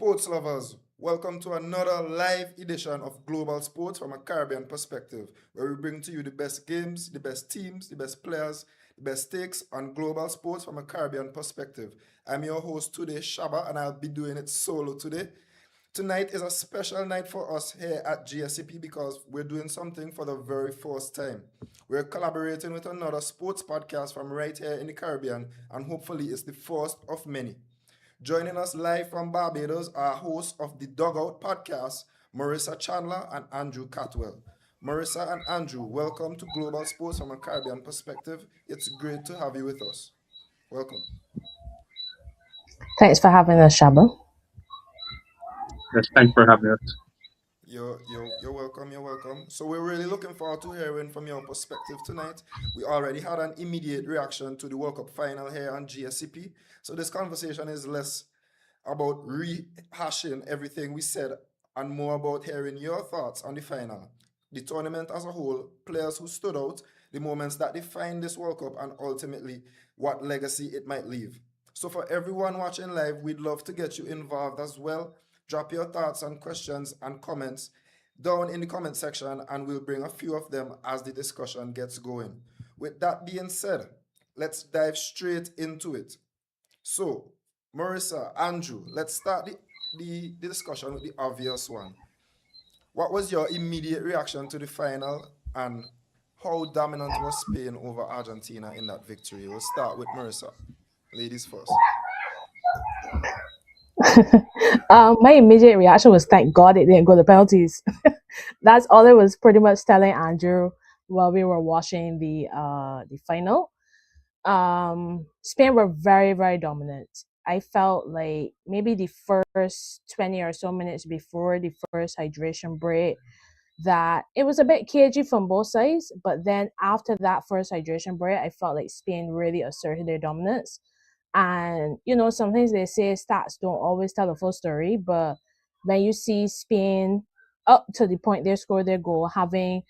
Sports lovers, welcome to another live edition of Global Sports from a Caribbean perspective, where we bring to you the best games, the best teams, the best players, the best takes on global sports from a Caribbean perspective. I'm your host today, Shaba, and I'll be doing it solo today. Tonight is a special night for us here at GSCP because we're doing something for the very first time. We're collaborating with another sports podcast from right here in the Caribbean, and hopefully, it's the first of many. Joining us live from Barbados are hosts of the Dugout podcast, Marissa Chandler and Andrew Catwell. Marissa and Andrew, welcome to Global Sports from a Caribbean perspective. It's great to have you with us. Welcome. Thanks for having us, Shaba. Yes, thanks for having us. You're welcome. You're welcome. So we're really looking forward to hearing from your perspective tonight. We already had an immediate reaction to the World Cup final here on GSCP. So this conversation is less about rehashing everything we said and more about hearing your thoughts on the final, the tournament as a whole, players who stood out, the moments that defined this World Cup, and ultimately what legacy it might leave. So, for everyone watching live, we'd love to get you involved as well. Drop your thoughts and questions and comments down in the comment section, and we'll bring a few of them as the discussion gets going. With that being said, let's dive straight into it. So, Marissa, Andrew, let's start the discussion with the obvious one. What was your immediate reaction to the final and how dominant was Spain over Argentina in that victory? We'll start with Marissa. Ladies first. My immediate reaction was thank God it didn't go to penalties. That's all I was pretty much telling Andrew while we were watching the final. Spain were very, very dominant. I felt like maybe the first 20 or so minutes before the first hydration break that it was a bit cagey from both sides, but then after that first hydration break, I felt like Spain really asserted their dominance. And sometimes they say stats don't always tell the full story, but when you see Spain up to the point they scored their goal, having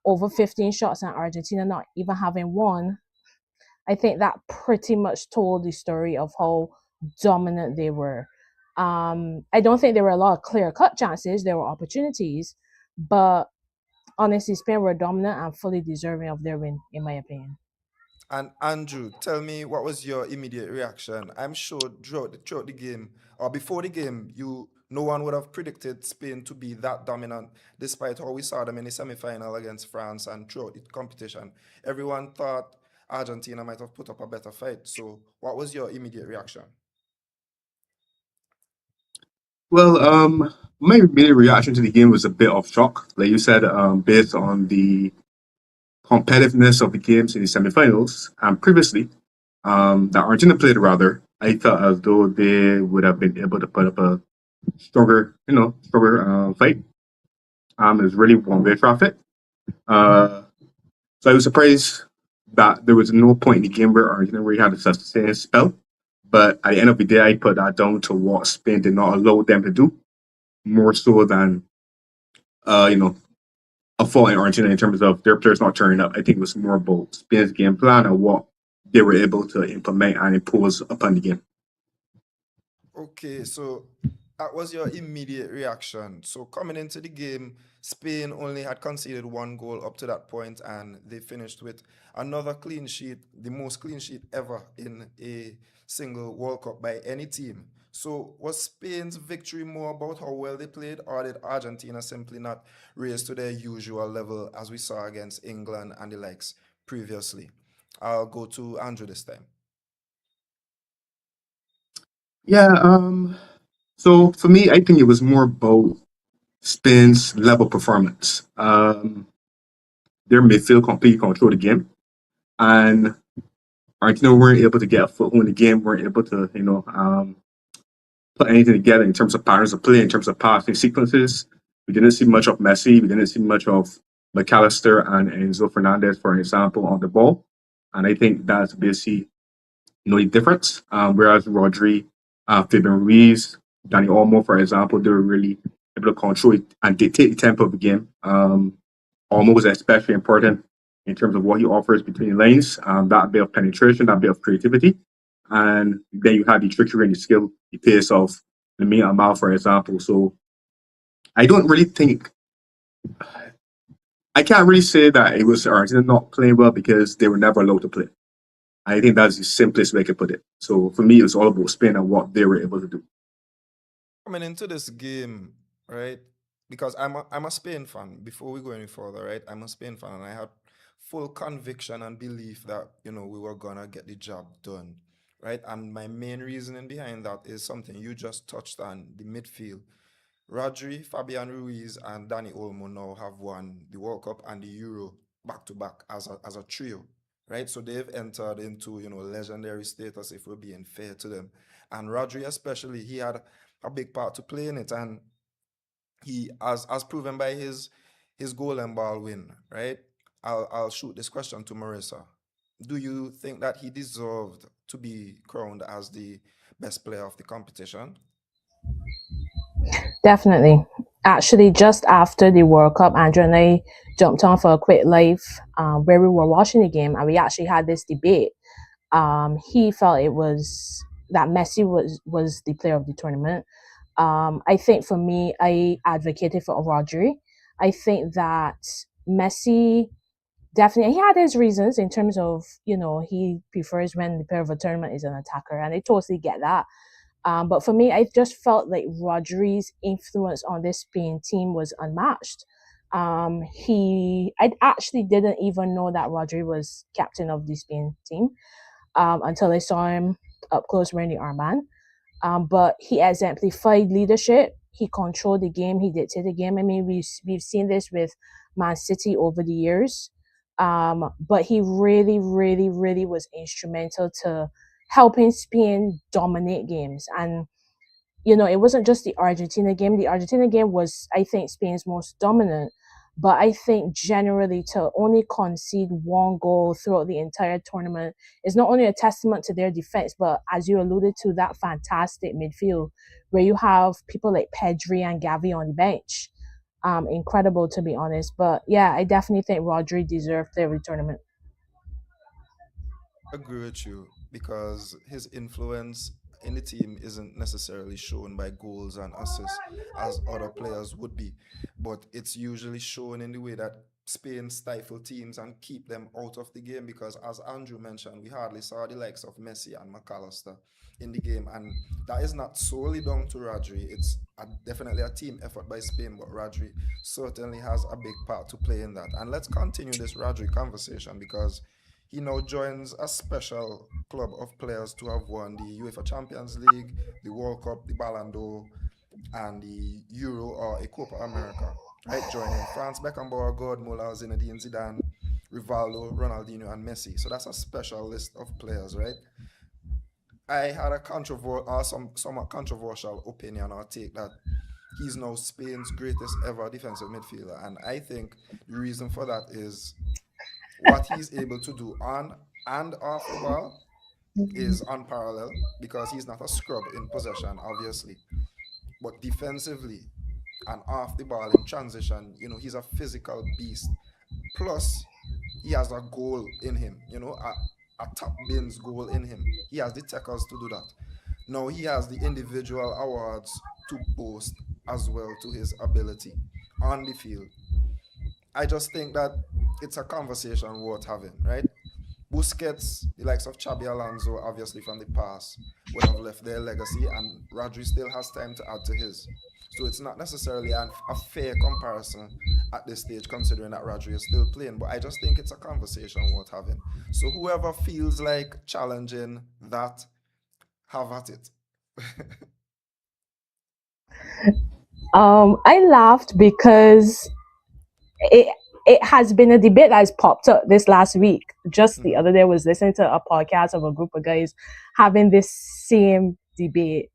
over 15 shots and Argentina not even having one, I think that pretty much told the story of how dominant they were. I don't think there were a lot of clear cut chances. There were opportunities, but honestly, Spain were dominant and fully deserving of their win, in my opinion. And Andrew, tell me what was your immediate reaction? I'm sure throughout the game or before the game, no one would have predicted Spain to be that dominant, despite how we saw them in the semi-final against France and throughout the competition. Everyone thought Argentina might have put up a better fight. So, what was your immediate reaction? Well, my immediate reaction to the game was a bit of shock, like you said, based on the competitiveness of the games in the semifinals and previously. That Argentina played rather. I felt as though they would have been able to put up a stronger fight. It was really one-way traffic. Uh, so I was surprised that there was no point in the game where Argentina really had a sustained spell. But at the end of the day, I put that down to what Spain did not allow them to do, more so than uh, you know, a fault in Argentina in terms of their players not turning up. I think it was more about Spain's game plan and what they were able to implement and impose upon the game. Okay, so that was your immediate reaction. So coming into the game, Spain only had conceded one goal up to that point, and they finished with another clean sheet, the most clean sheet ever in a single World Cup by any team. So was Spain's victory more about how well they played, or did Argentina simply not raise to their usual level as we saw against England and the likes previously? I'll go to Andrew this time. Yeah. So for me, I think it was more about Spain's level performance. Their midfield completely controlled the game, and Argentina weren't able to get a foothold in the game. weren't able to put anything together in terms of patterns of play, in terms of passing sequences. We didn't see much of Messi. We didn't see much of McAllister and Enzo Fernandez, for example, on the ball. And I think that's basically the difference. Whereas Rodri, Fabian Ruiz, Danny Olmo, for example, they were really able to control it and dictate the tempo of the game. Olmo was especially important in terms of what he offers between the lanes, that bit of penetration, that bit of creativity. And then you have the trickery and the skill, the pace of Lamine Amal, for example. So I don't really think I can't really say that it was Argentina not playing well because they were never allowed to play. I think that's the simplest way I could put it. So for me, it's all about Spain and what they were able to do. Coming into this game, right? Because I'm a Spain fan. Before we go any further, right? I'm a Spain fan, and I had full conviction and belief that we were gonna get the job done, right? And my main reasoning behind that is something you just touched on: the midfield. Rodri, Fabian Ruiz, and Danny Olmo now have won the World Cup and the Euro back to back as a trio, right? So they've entered into legendary status if we're being fair to them. And Rodri especially, he had a big part to play in it, and he as proven by his goal and ball win, right? I'll shoot this question to Marissa. Do you think that he deserved to be crowned as the best player of the competition? Definitely. Actually, just after the World Cup, Andrew and I jumped on for a quick live where we were watching the game, and we actually had this debate. He felt it was that Messi was the player of the tournament. I think for me, I advocated for Rodri. I think that Messi definitely he had his reasons in terms of he prefers when the player of a tournament is an attacker, and I totally get that. But for me, I just felt like Rodri's influence on this Spain team was unmatched. I actually didn't even know that Rodri was captain of the Spain team until I saw him up close wearing the armband. But he exemplified leadership. He controlled the game. He dictated the game. I mean, we've seen this with Man City over the years. But he really, really, really was instrumental to helping Spain dominate games. And it wasn't just the Argentina game. The Argentina game was, I think, Spain's most dominant. But I think generally to only concede one goal throughout the entire tournament is not only a testament to their defense, but as you alluded to, that fantastic midfield where you have people like Pedri and Gavi on the bench. Incredible, to be honest. But yeah, I definitely think Rodri deserved every tournament. Agree with you because his influence in the team isn't necessarily shown by goals and assists as other players would be, but it's usually shown in the way that Spain stifle teams and keep them out of the game because, as Andrew mentioned, we hardly saw the likes of Messi and McAllister in the game, and that is not solely down to Rodri. It's definitely a team effort by Spain, but Rodri certainly has a big part to play in that. And let's continue this Rodri conversation because he now joins a special club of players to have won the UEFA Champions League, the World Cup, the Ballon d'Or, and the Euro or a Copa America. Right, joining Franz Beckenbauer, Gerd Muller, Zinedine Zidane, Rivaldo, Ronaldinho, and Messi. So that's a special list of players, right? I had a somewhat controversial opinion or take that he's now Spain's greatest ever defensive midfielder, and I think the reason for that is what he's able to do on and off the ball is unparalleled because he's not a scrub in possession, obviously, but defensively and off the ball in transition, he's a physical beast. Plus, he has a goal in him, a top bins goal in him. He has the tackles to do that. Now he has the individual awards to boast as well to his ability on the field. I just think that it's a conversation worth having, right? Busquets, the likes of Xabi Alonso, obviously from the past, would have left their legacy, and Rodri still has time to add to his. So it's not necessarily a fair comparison at this stage, considering that Rodri is still playing. But I just think it's a conversation worth having. So whoever feels like challenging that, have at it. I laughed because it it has been a debate that has popped up this last week. Just the Mhm. other day, I was listening to a podcast of a group of guys having this same debate,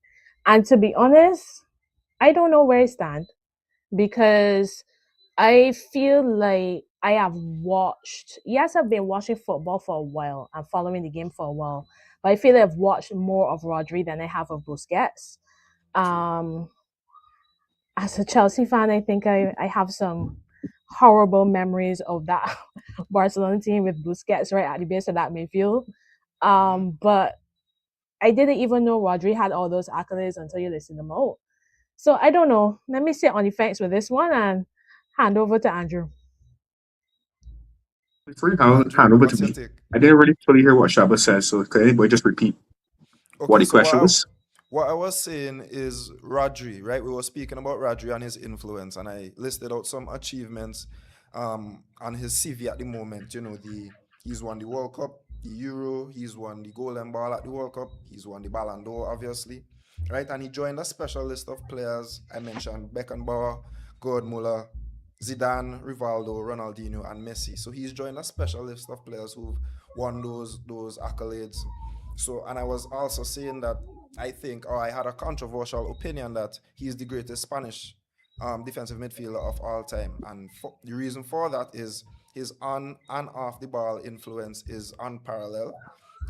and to be honest, I don't know where I stand because I feel like I have watched. Yes, I've been watching football for a while and following the game for a while, but I feel I've watched more of Rodri than I have of Busquets. True. Um, as a Chelsea fan, I think I have some horrible memories of that Barcelona team with Busquets right at the base of that midfield. Hmm. But I didn't even know Rodri had all those accolades until you listen them out. So I don't know. Let me sit on the fence with this one and hand over to Andrew. Before you hand Andrew, over to what's your me, take? I didn't really fully hear what Shaba said, so could anybody just repeat what Okay, the so question was? what I was saying is Rodri, right? We were speaking about Rodri and his influence, and I listed out some achievements on his CV at the moment. You know, he's won the World Cup, the Euro, he's won the Golden Ball at the World Cup, he's won the Ballon d'Or, obviously, right? And he joined a special list of players. I mentioned Beckenbauer, Gerd Muller, Zidane, Rivaldo, Ronaldinho, and Messi. So he's joined a special list of players who've won those accolades. So, and I was also saying that I think, or I had a controversial opinion that he's the greatest Spanish defensive midfielder of all time. And the reason for that is his on and off the ball influence is unparalleled.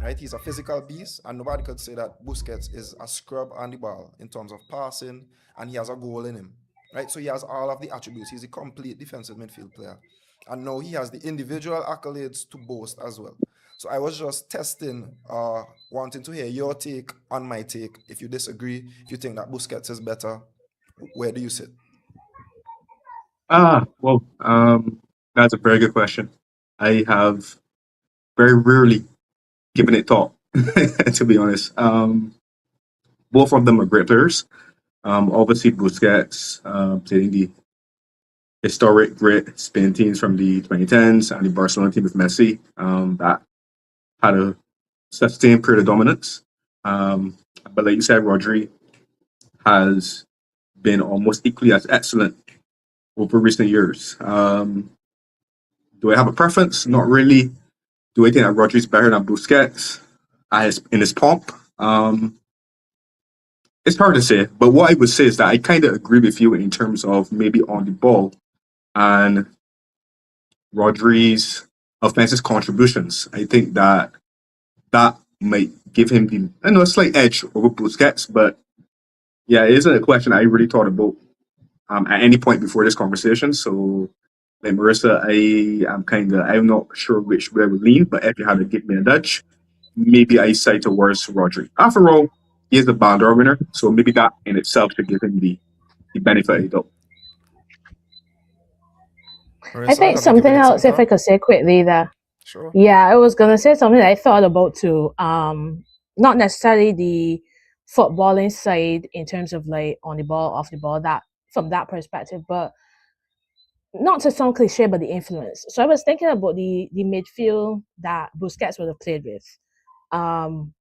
Right, he's a physical beast, and nobody could say that Busquets is a scrub on the ball in terms of passing, and he has a goal in him. Right, so he has all of the attributes. He's a complete defensive midfield player, and now he has the individual accolades to boast as well. So I was just testing, wanting to hear your take on my take. If you disagree, if you think that Busquets is better, where do you sit? Well, that's a very good question. I have very rarely given it thought, to be honest. Both of them are great players. Obviously, Busquets playing the historic great Spain teams from the 2010s and the Barcelona team with Messi that had a sustained period of dominance. But like you said, Rodri has been almost equally as excellent over recent years. Do I have a preference? Not really. Do I think that Rodri's better than Busquets in his pomp? It's hard to say, but what I would say is that I kind of agree with you in terms of maybe on the ball and Rodri's offensive contributions. I think that might give him the a slight edge over Busquets, but yeah, it isn't a question I really thought about at any point before this conversation. So, like Marissa, I'm not sure which way I would lean, but if you had to give me a nudge, maybe I side towards Rodri. After all, he is the Ballon d'Or winner, so maybe that in itself should give him the benefit of the doubt. I Marissa, think have you given something it some else, if I thought? could say quickly, that Sure. yeah, I was gonna say something that I thought about too. Not necessarily the footballing side in terms of like on the ball, off the ball, that from that perspective, but not to sound cliche, but the influence. So I was thinking about the midfield that Busquets would have played with,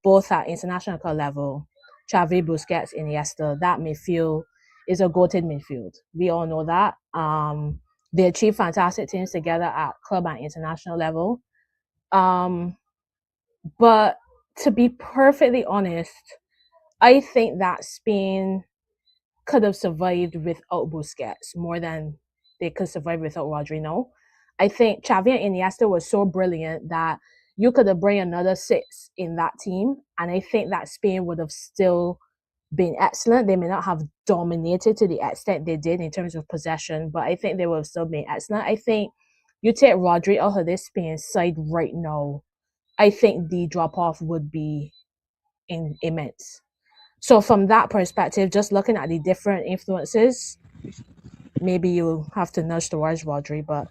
both at international level. Xavi, Busquets, Iniesta. That midfield is a goated midfield. We all know that. They achieved fantastic things together at club and international level. Um, but to be perfectly honest, I think that Spain could have survived without Busquets more than they could survive without Rodri. No, I think Xavi and Iniesta was so brilliant that you could have bring another six in that team, and I think that Spain would have still been excellent. They may not have dominated to the extent they did in terms of possession, but I think they would have still been excellent. I think you take Rodri out of this Spain side right now, I think the drop off would be immense. So from that perspective, just looking at the different influences, maybe you have to nudge towards Rodri, but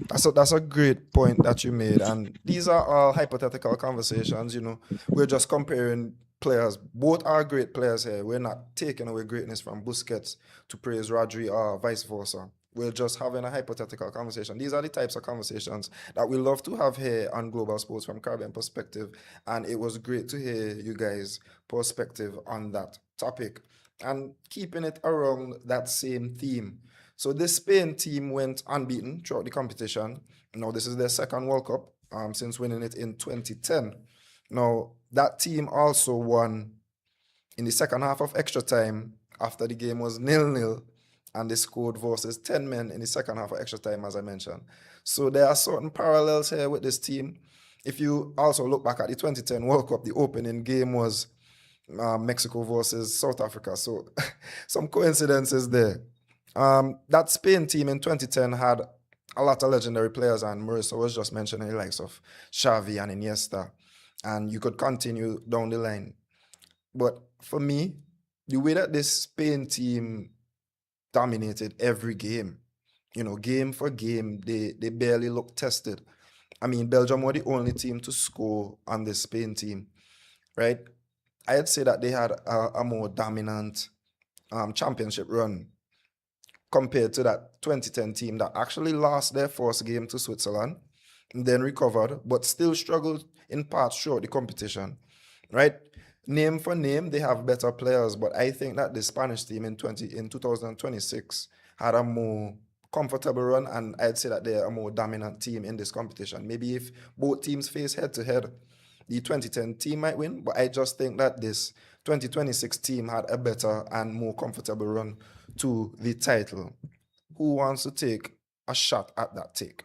That's a great point that you made, and these are all hypothetical conversations. You know, we're just comparing players. Both are great players here. We're not taking away greatness from Busquets to praise Rodri or vice versa. We're just having a hypothetical conversation. These are the types of conversations that we love to have here on Global Sports from Caribbean perspective, and it was great to hear you guys' perspective on that topic and keeping it around that same theme. So this Spain team went unbeaten throughout the competition. Now this is their second World Cup since winning it in 2010. Now that team also won in the second half of extra time after the game was 0-0, and they scored versus 10 men in the second half of extra time, as I mentioned. So there are certain parallels here with this team. If you also look back at the 2010 World Cup, the opening game was Mexico versus South Africa. So some coincidences there. That Spain team in 2010 had a lot of legendary players, and Marissa was just mentioning the likes of Xavi and Iniesta. and you could continue down the line. But for me, the way that this Spain team dominated every game, game for game, they barely looked tested. I mean, Belgium were the only team to score on the Spain team, right? I'd say that they had a more dominant championship run compared to that 2010 team that actually lost their first game to Switzerland and then recovered, but still struggled in parts throughout the competition, right? Name for name, they have better players, but I think that the Spanish team in 2026 had a more comfortable run, and I'd say that they're a more dominant team in this competition. Maybe if both teams face head to head, the 2010 team might win, but I just think that this 2026 team had a better and more comfortable run to the title. Who wants to take a shot at that take?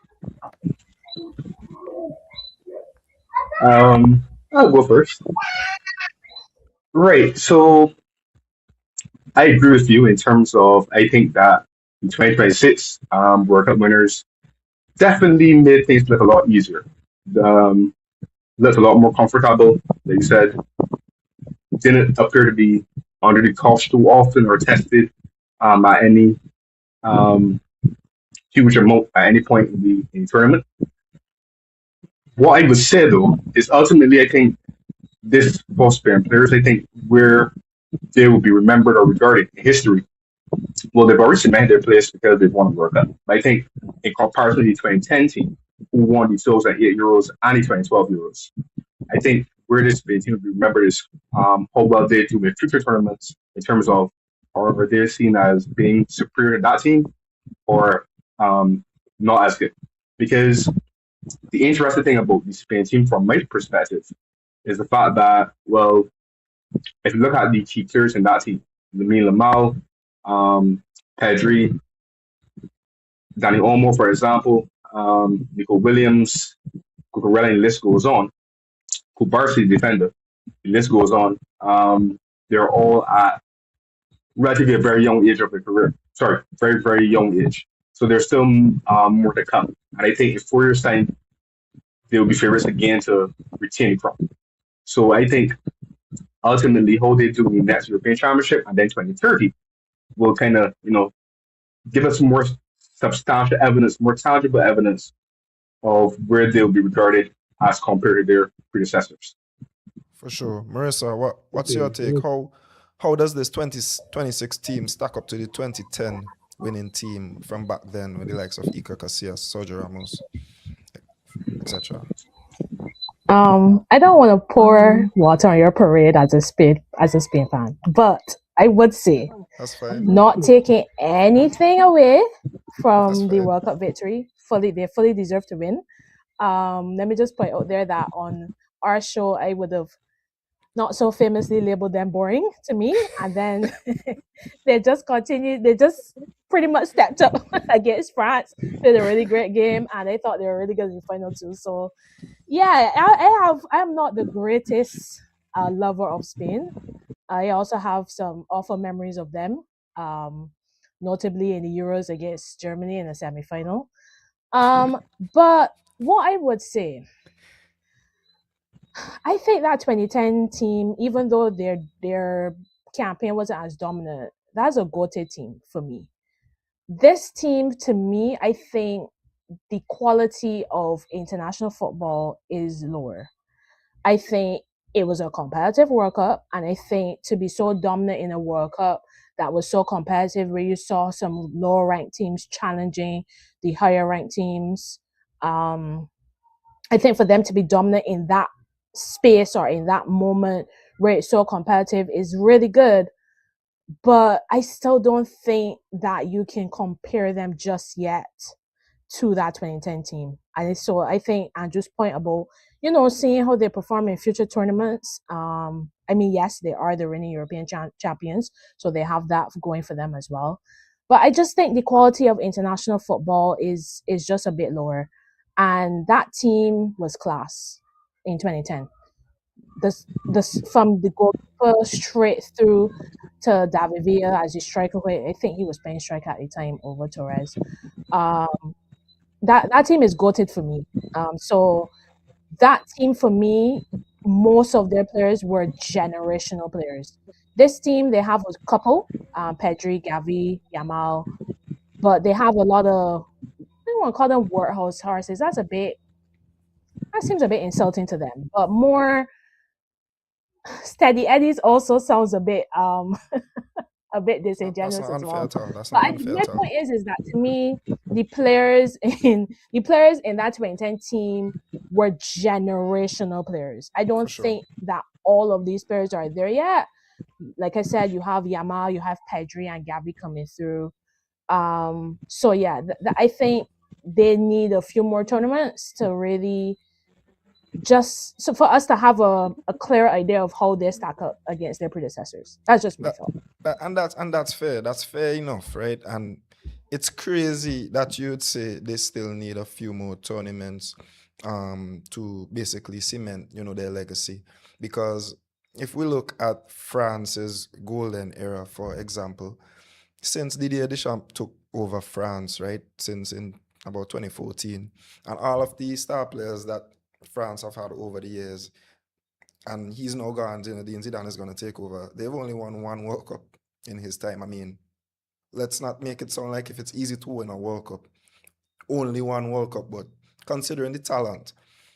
I'll go first. Right. So I agree with you in terms of I think that in 2026, World Cup winners definitely made things look a lot easier. Um, Looked a lot more comfortable. Like you said, didn't appear to be under the cosh too often or tested at any um, huge amount at any point in the tournament. What I would say though is ultimately I think this post Spain players, I think where they will be remembered or regarded in history. Well, they've already cemented their place because they've won a World Cup. I think in comparison to the 2010 team, who won the 2008 Euros and the 2012 Euros, I think where this Spain team will be remembered is how well they do with future tournaments in terms of are they seen as being superior to that team or not as good. Because the interesting thing about the Spain team, from my perspective, is the fact that, well, if you look at the key players in that team, Lamine Lamal, Pedri, Danny Olmo, for example, Nico Williams, Cucurella, and the list goes on. Kubarsi, defender, the list goes on. They're all at relatively a very young age of their career. Sorry, very, very young age. So there's still more to come. And I think in 4 years' time, they will be favorites again to retain the crown. So I think ultimately how they do in the next European Championship and then 2030 will kind of, give us more substantial evidence, more tangible evidence of where they'll be regarded as compared to their predecessors. For sure. Marissa, what's your Okay. take? How does this 2026 team stack up to the 2010 winning team from back then with the likes of Iker Casillas, Sergio Ramos, etc.? I don't want to pour water on your parade as a Spain fan, but I would say That's fine. not taking anything away That's from the fine. World Cup victory. They fully deserve to win. Let me just point out there that on our show, I would have not so famously labeled them boring to me, and then they just continued. They just pretty much stepped up against France, played a really great game, and I thought they were really good in the final too. So yeah, I'm not the greatest lover of Spain. I also have some awful memories of them, um, notably in the Euros against Germany in the semi-final. But what I would say, I think that 2010 team, even though their campaign wasn't as dominant, that's a goated team for me. This team, to me, I think the quality of international football is lower. I think it was a competitive World Cup, and I think to be so dominant in a World Cup that was so competitive, where you saw some lower ranked teams challenging the higher ranked teams, I think for them to be dominant in that space or in that moment where it's so competitive is really good. But I still don't think that you can compare them just yet to that 2010 team. And so I think Andrew's point about, seeing how they perform in future tournaments. I mean, yes, they are the reigning European champions, so they have that going for them as well. But I just think the quality of international football is just a bit lower. And that team was class in 2010. This from the goalkeeper straight through to David Villa as a striker. I think he was playing striker at the time over Torres. Um, that team is goated for me. So that team for me most of their players were generational players. This team, they have a couple, Pedri, Gavi, Yamal, but they have a lot of, I don't want to call them workhorse horses. That seems a bit insulting to them. But more steady Eddies also sounds a bit a bit That's disingenuous not as unfair well. at all. That's But not unfair my at all. point is that to me, the players in that 2010 team were generational players. I For don't sure. think that all of these players are there yet. Like I said, you have Yamal, you have Pedri and Gavi coming through. So yeah, I think they need a few more tournaments to really just so for us to have a clear idea of how they stack up against their predecessors. That's just my That, thought. that's fair. That's fair enough, right? And it's crazy that you'd say they still need a few more tournaments to basically cement, their legacy. Because if we look at France's golden era, for example, since Didier Deschamps took over France, right? Since in about 2014, and all of the star players that France have had over the years, and he's now gone. Zinedine Zidane is going to take over. They've only won one World Cup in his time. I mean, let's not make it sound like if it's easy to win a World Cup, only one World Cup. But considering the talent,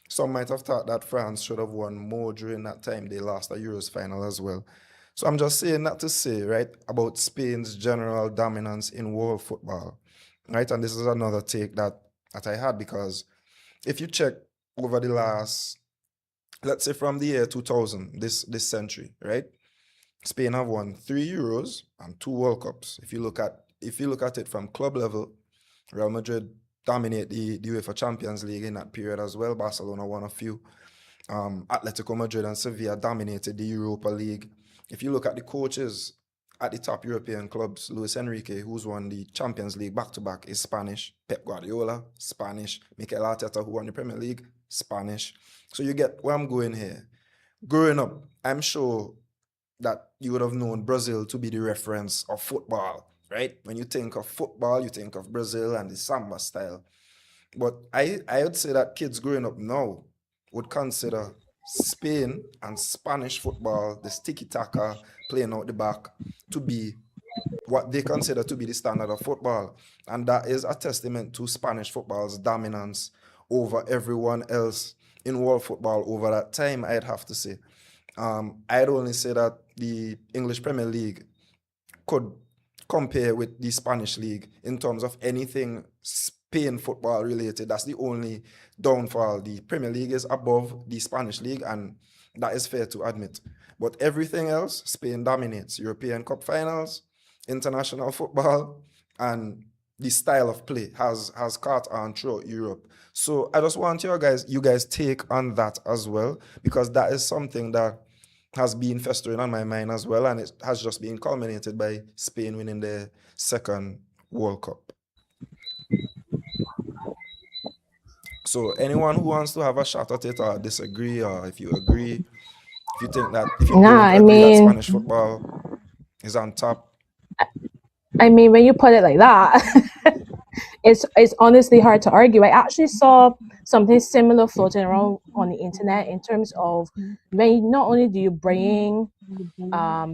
some might have thought that France should have won more during that time. They lost a Euros final as well. So I'm just saying that to say, right, about Spain's general dominance in world football, right? And this is another take that I had because if you check over the last, let's say from the year 2000, this century, right? Spain have won 3 Euros and 2 World Cups. If you look at it from club level, Real Madrid dominate the UEFA Champions League in that period as well. Barcelona won a few. Atletico Madrid and Sevilla dominated the Europa League. If you look at the coaches at the top European clubs, Luis Enrique, who's won the Champions League back-to-back, is Spanish. Pep Guardiola, Spanish. Mikel Arteta, who won the Premier League, Spanish. So you get where I'm going here. Growing up, I'm sure that you would have known Brazil to be the reference of football, right? When you think of football, you think of Brazil and the samba style. But I would say that kids growing up now would consider Spain and Spanish football, the sticky taka, playing out the back, to be what they consider to be the standard of football. And that is a testament to Spanish football's dominance over everyone else in world football over that time, I'd have to say. I'd only say that the English Premier League could compare with the Spanish league in terms of anything Spain football related. That's the only downfall. The Premier League is above the Spanish league, and that is fair to admit. But everything else, Spain dominates. European Cup finals, international football, and the style of play has caught on throughout Europe. So I just want you guys take on that as well, because that is something that has been festering on my mind as well, and it has just been culminated by Spain winning their second World Cup. So anyone who wants to have a shot at it or disagree, or if you agree, if you Nah, don't agree that Spanish football is on top. I mean, when you put it like that, it's honestly hard to argue. I actually saw something similar floating around on the internet in terms of when not only do you bring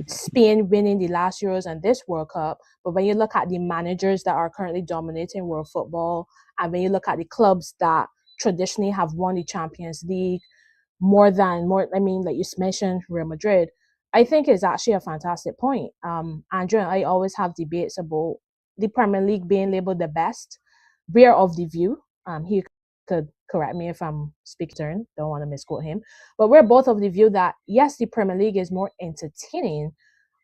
Spain winning the last Euros and this World Cup, but when you look at the managers that are currently dominating world football, and when you look at the clubs that traditionally have won the Champions League I mean, like you mentioned, Real Madrid. I think it's actually a fantastic point. Andrew and I always have debates about the Premier League being labeled the best. We're of the view, he could correct me if I'm speaking turn, don't want to misquote him, but we're both of the view that yes, the Premier League is more entertaining,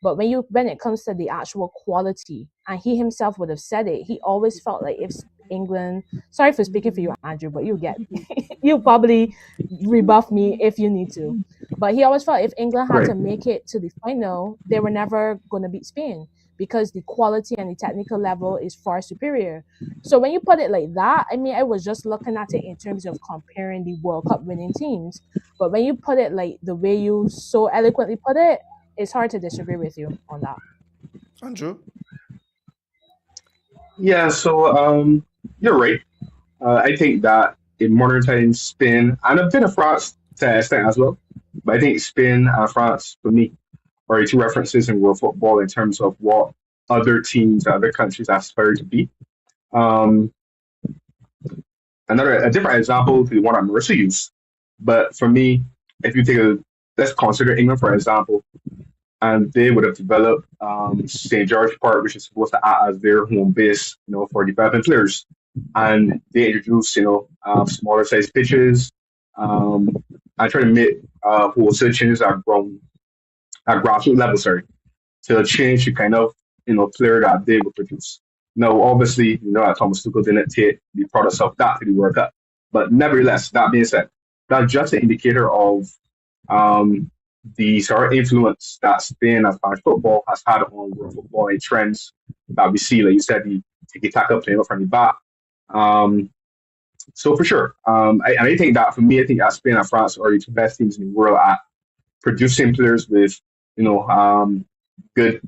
but when it comes to the actual quality, and he himself would have said it, he always felt like if England, sorry for speaking for you, Andrew, but you probably rebuff me if you need to. But he always felt if England had Right. to make it to the final, they were never going to beat Spain because the quality and the technical level is far superior. So when you put it like that, I mean, I was just looking at it in terms of comparing the World Cup winning teams. But when you put it like the way you so eloquently put it, it's hard to disagree with you on that. Andrew? Yeah, so you're right. I think that in modern times, Spain and a bit of France to an extent as well. But I think Spain and France, for me, are two references in world football in terms of what other teams, other countries aspire to be. Um, a different example to the one that Marissa used. But for me, if you take let's consider England for example, and they would have developed St. George Park, which is supposed to act as their home base, for developing players. And they introduced, smaller size pitches, and try to make wholesale changes at grassroots level, sorry, to change the kind of player that they would produce. Now, obviously, that Thomas Tuchel didn't take the products of that to the World Cup, but nevertheless, that being said, that's just an indicator of the sort of influence that Spain and Spanish football has had on world football and trends that we see, like you said, the tiki-taka playing from the back. So for sure, I think that for me, I think that Spain and France are the two best teams in the world at producing players with, good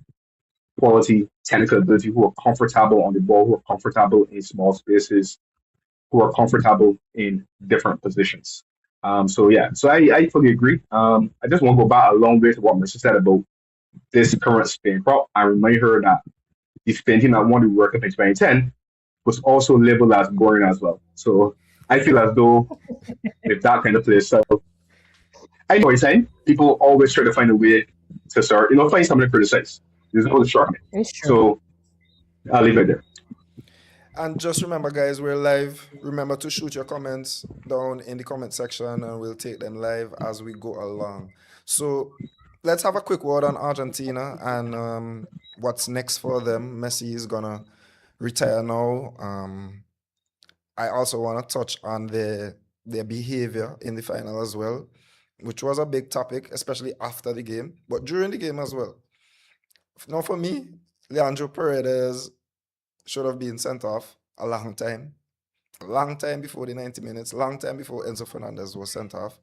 quality technical ability, who are comfortable on the ball, who are comfortable in small spaces, who are comfortable in different positions. So yeah, so I fully agree. I just want to go back a long way to what Marissa said about this current Spain crop. I remind her that the Spain team that won the World Cup in 2010 was also labeled as boring as well. So I feel as though with that kind of play style, I know what you're saying. People always try to find a way to start, find something to criticize. There's no shortcut. It's true. So I'll leave it there. And just remember, guys, we're live. Remember to shoot your comments down in the comment section, and we'll take them live as we go along. So let's have a quick word on Argentina and what's next for them. Messi is gonna retire now. I also want to touch on their behavior in the final as well, which was a big topic, especially after the game, but during the game as well. Now, for me, Leandro Paredes should have been sent off a long time before the 90 minutes, long time before Enzo Fernandez was sent off,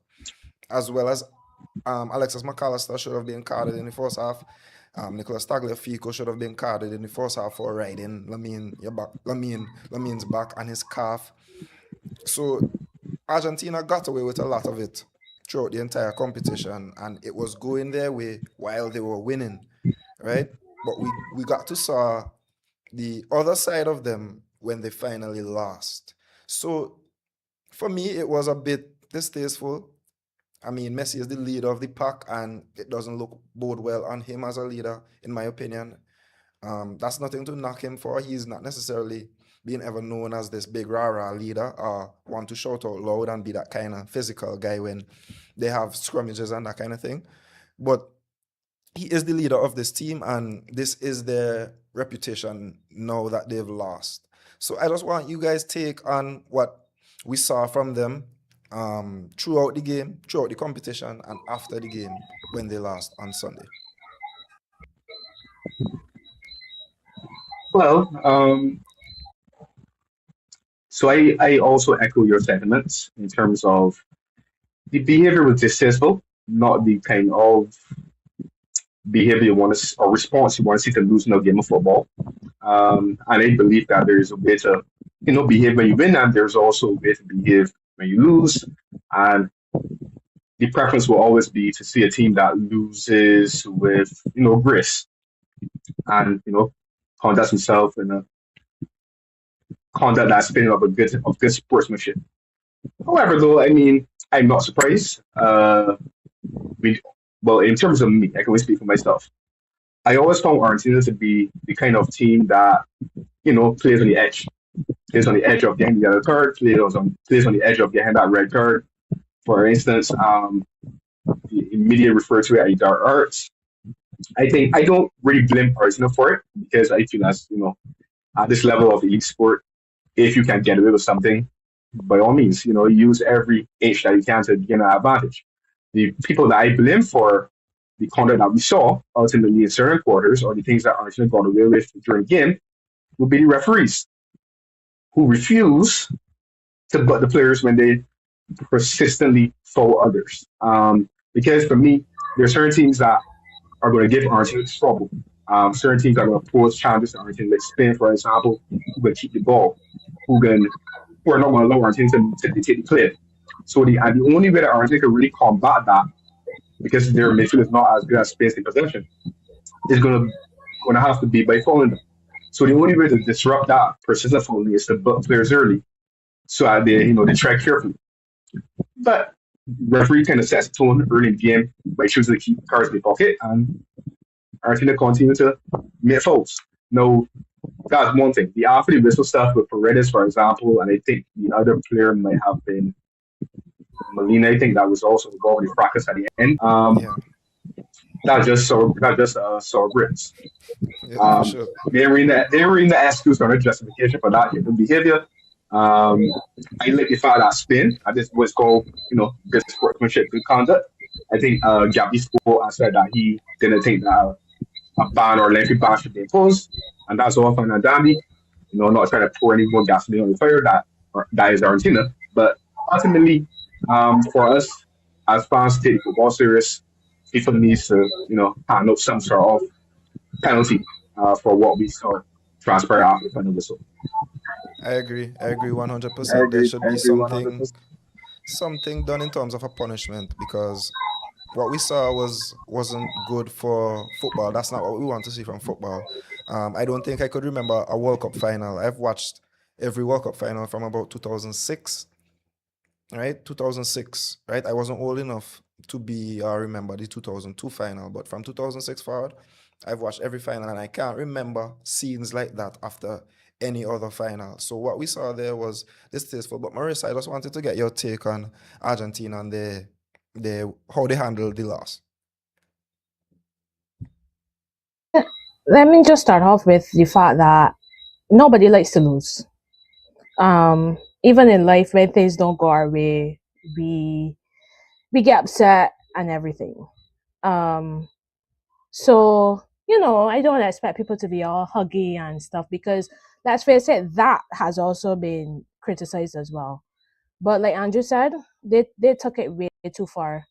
as well as Alexis McAllister should have been carded in the first half. Nicolas Tagliafico should have been carded in the first half for riding Lamin's back and his calf. So Argentina got away with a lot of it throughout the entire competition, and it was going their way while they were winning, right? But we got to saw the other side of them when they finally lost. So for me, it was a bit distasteful. I mean, Messi is the leader of the pack, and it doesn't look bode well on him as a leader, in my opinion. That's nothing to knock him for. He's not necessarily being ever known as this big rah-rah leader or want to shout out loud and be that kind of physical guy when they have scrummages and that kind of thing. But he is the leader of this team, and this is their reputation now that they've lost. So I just want you guys' take on what we saw from them throughout the game, throughout the competition, and after the game when they lost on Sunday. Well, so I also echo your sentiments in terms of the behavior was distasteful, not the kind of behavior you want to, or response you want to see to lose in a game of football. And I believe that there is a way to, behave when you win, and there's also a way to behave when you lose. And the preference will always be to see a team that loses with, grace and, conducts himself in a conduct that's been of good sportsmanship. However, though, I mean, I'm not surprised. Well, in terms of me, I can only speak for myself. I always found Argentina to be the kind of team that, plays on the edge. Plays on the edge of getting the other card, plays on the edge of getting that red card. For instance, the media refer to it as dark arts. I think I don't really blame Argentina for it, because I feel as, at this level of elite sport, if you can get away with something, by all means, use every inch that you can to gain an advantage. The people that I blame for the conduct that we saw ultimately in certain quarters, or the things that Argentina got away with during the game, would be the referees, who refuse to butt the players when they persistently foul others. Because for me, there are certain teams that are going to give Argentina trouble. Certain teams are going to pose challenges to Argentina, like Spain, for example, who will keep the ball, who are not going to allow Argentina to take the play. So the only way that Argentina can really combat that because their midfield is not as good as Spain's in possession. It's gonna have to be by fouling them. So the only way to disrupt that persistent fouling is to book players early, so that they tread carefully. But referee kind of sets the tone early in the game by choosing to keep cards in the pocket, and Argentina continue to make fouls. Now, that's one thing. The after the whistle stuff with Paredes, for example, and I think the other player might have been Molina. I think that was also involved in the fracas at the end. Yeah, Not just sore grits. yeah, for sure. They were in the excuse or justification for that behavior. I like the fact that Spain, at this was called, good sportsmanship, good conduct. I think Gabby spoke and said that he didn't think that a ban or lengthy ban should be imposed, and that's all fine and dandy. Not trying to pour any more gasoline on the fire that is Argentina. But ultimately, for us as fans to take football serious, FIFA needs to, hand up some sort of penalty for what we saw transpire after the final whistle. I agree. I agree I 100%. There agree. should I be agree 100%. something done in terms of a punishment because what we saw wasn't good for football. That's not what we want to see from football. I don't think I could remember a World Cup final. I've watched every World Cup final from about 2006, right? 2006, right? I wasn't old enough to be remember the 2002 final, but from 2006 forward, I've watched every final and I can't remember scenes like that after any other final. So what we saw there was distasteful. But Marissa, I just wanted to get your take on Argentina and how they handled the loss. Let me just start off with the fact that nobody likes to lose. Even in life, when things don't go our way, we get upset and everything. So I don't expect people to be all huggy and stuff because let's face it, that has also been criticized as well. But like Andrew said, they took it way too far.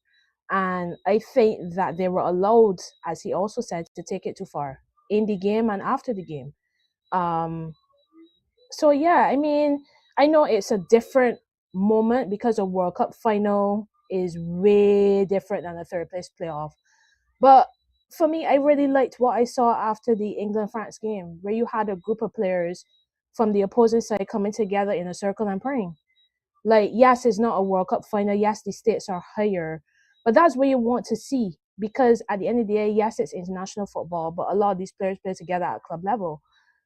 And I think that they were allowed, as he also said, to take it too far in the game and after the game. So yeah, I mean, I know it's a different moment because a World Cup final is way different than a third place playoff. But for me, I really liked what I saw after the England France game, where you had a group of players from the opposing side coming together in a circle and praying. Like, yes, it's not a World Cup final. Yes, the stakes are higher, but that's what you want to see because at the end of the day, yes, it's international football, but a lot of these players play together at club level.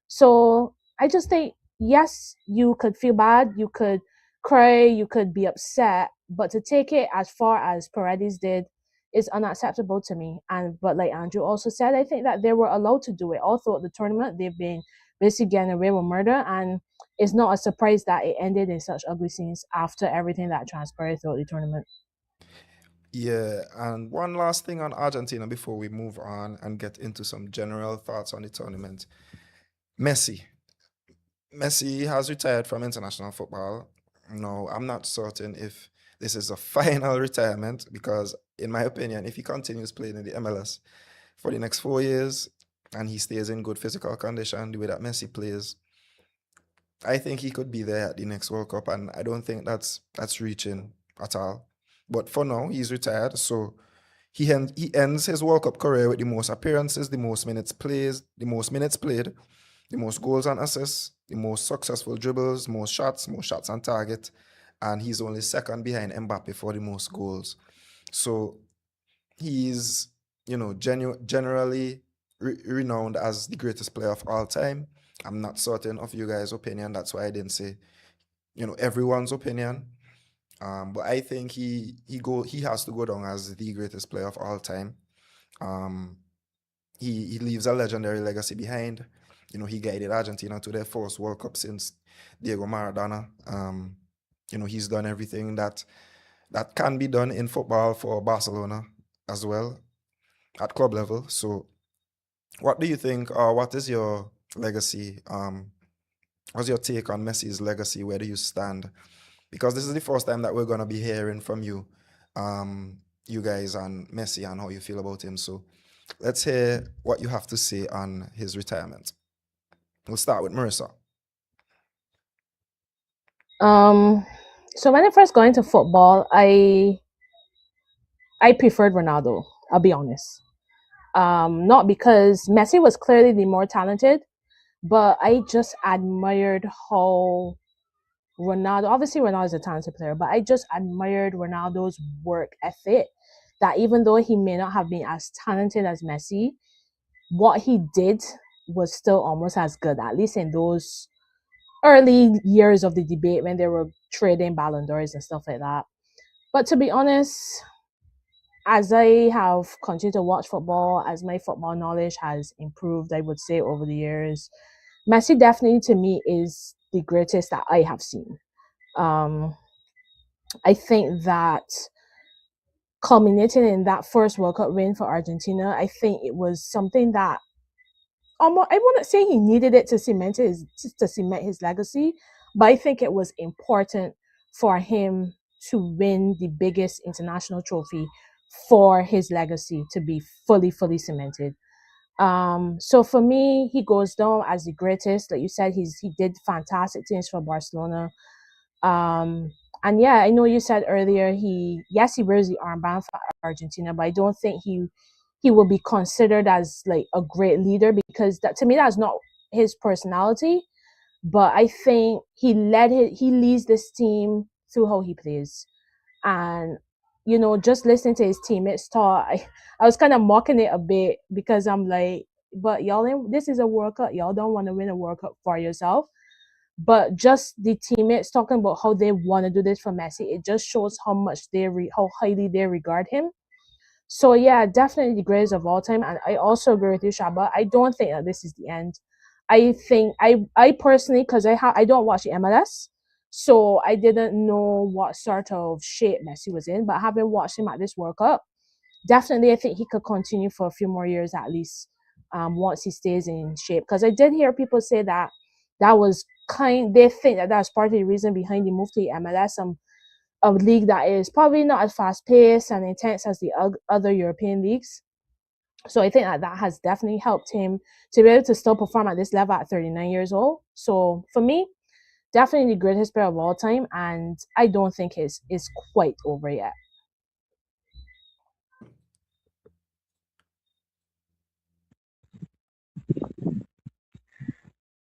So I just think, yes, you could feel bad, you could cry, you could be upset, but to take it as far as Paredes did is unacceptable to me. And but like Andrew also said, I think that they were allowed to do it all throughout the tournament. They've been basically getting away with murder, and it's not a surprise that it ended in such ugly scenes after everything that transpired throughout the tournament. Yeah, and one last thing on Argentina before we move on and get into some general thoughts on the tournament. Messi. Messi has retired from international football. No, I'm not certain if this is a final retirement because, in my opinion, if he continues playing in the MLS for the next 4 years and he stays in good physical condition the way that Messi plays, I think he could be there at the next World Cup, and I don't think that's reaching at all. But for now, he's retired, so he ends his World Cup career with the most appearances, the most minutes played, the most goals and assists, the most successful dribbles, most shots on target, and he's only second behind Mbappe for the most goals. So he's, generally renowned as the greatest player of all time. I'm not certain of you guys' opinion. That's why I didn't say, everyone's opinion. But I think he has to go down as the greatest player of all time. Um, he leaves a legendary legacy behind. He guided Argentina to their first World Cup since Diego Maradona. He's done everything that can be done in football for Barcelona as well at club level. So what do you think, or what is your legacy? What's your take on Messi's legacy? Where do you stand? Because this is the first time that we're going to be hearing from you, you guys, on Messi and how you feel about him. So let's hear what you have to say on his retirement. We'll start with Marissa. So when I first got into football, I I preferred Ronaldo. I'll be honest. Not because Messi was clearly the more talented, but I just admired how Ronaldo, obviously Ronaldo is a talented player, but I just admired Ronaldo's work ethic. That even though he may not have been as talented as Messi, what he did was still almost as good, at least in those early years of the debate when they were trading Ballon d'Ors and stuff like that. But to be honest, as I have continued to watch football, as my football knowledge has improved, I would say over the years, Messi definitely to me is the greatest that I have seen. Um, I think that culminating in that first World Cup win for Argentina, I think it was something that almost, I wouldn't say he needed it to cement his legacy, but I think it was important for him to win the biggest international trophy for his legacy to be fully cemented. So for me, he goes down as the greatest. Like you said, he did fantastic things for Barcelona. Um, and yeah, I know you said earlier he wears the armband for Argentina, but I don't think he will be considered as like a great leader because that to me that's not his personality. But I think he leads this team through how he plays, and just listening to his teammates talk, I was kind of mocking it a bit because I'm like, but y'all, this is a World Cup. Y'all don't want to win a World Cup for yourself. But just the teammates talking about how they want to do this for Messi, it just shows how much how highly they regard him. So yeah, definitely the greatest of all time. And I also agree with you, Shaba. I don't think that this is the end. I think I personally, because I don't watch the MLS, so I didn't know what sort of shape Messi was in. But having watched him at this World Cup, definitely I think he could continue for a few more years at least. Once he stays in shape, because I did hear people say that was they think that that's part of the reason behind the move to the MLS, a league that is probably not as fast paced and intense as the other European leagues. So I think that has definitely helped him to be able to still perform at this level at 39 years old. So for me, definitely the greatest player of all time, and I don't think it's quite over yet.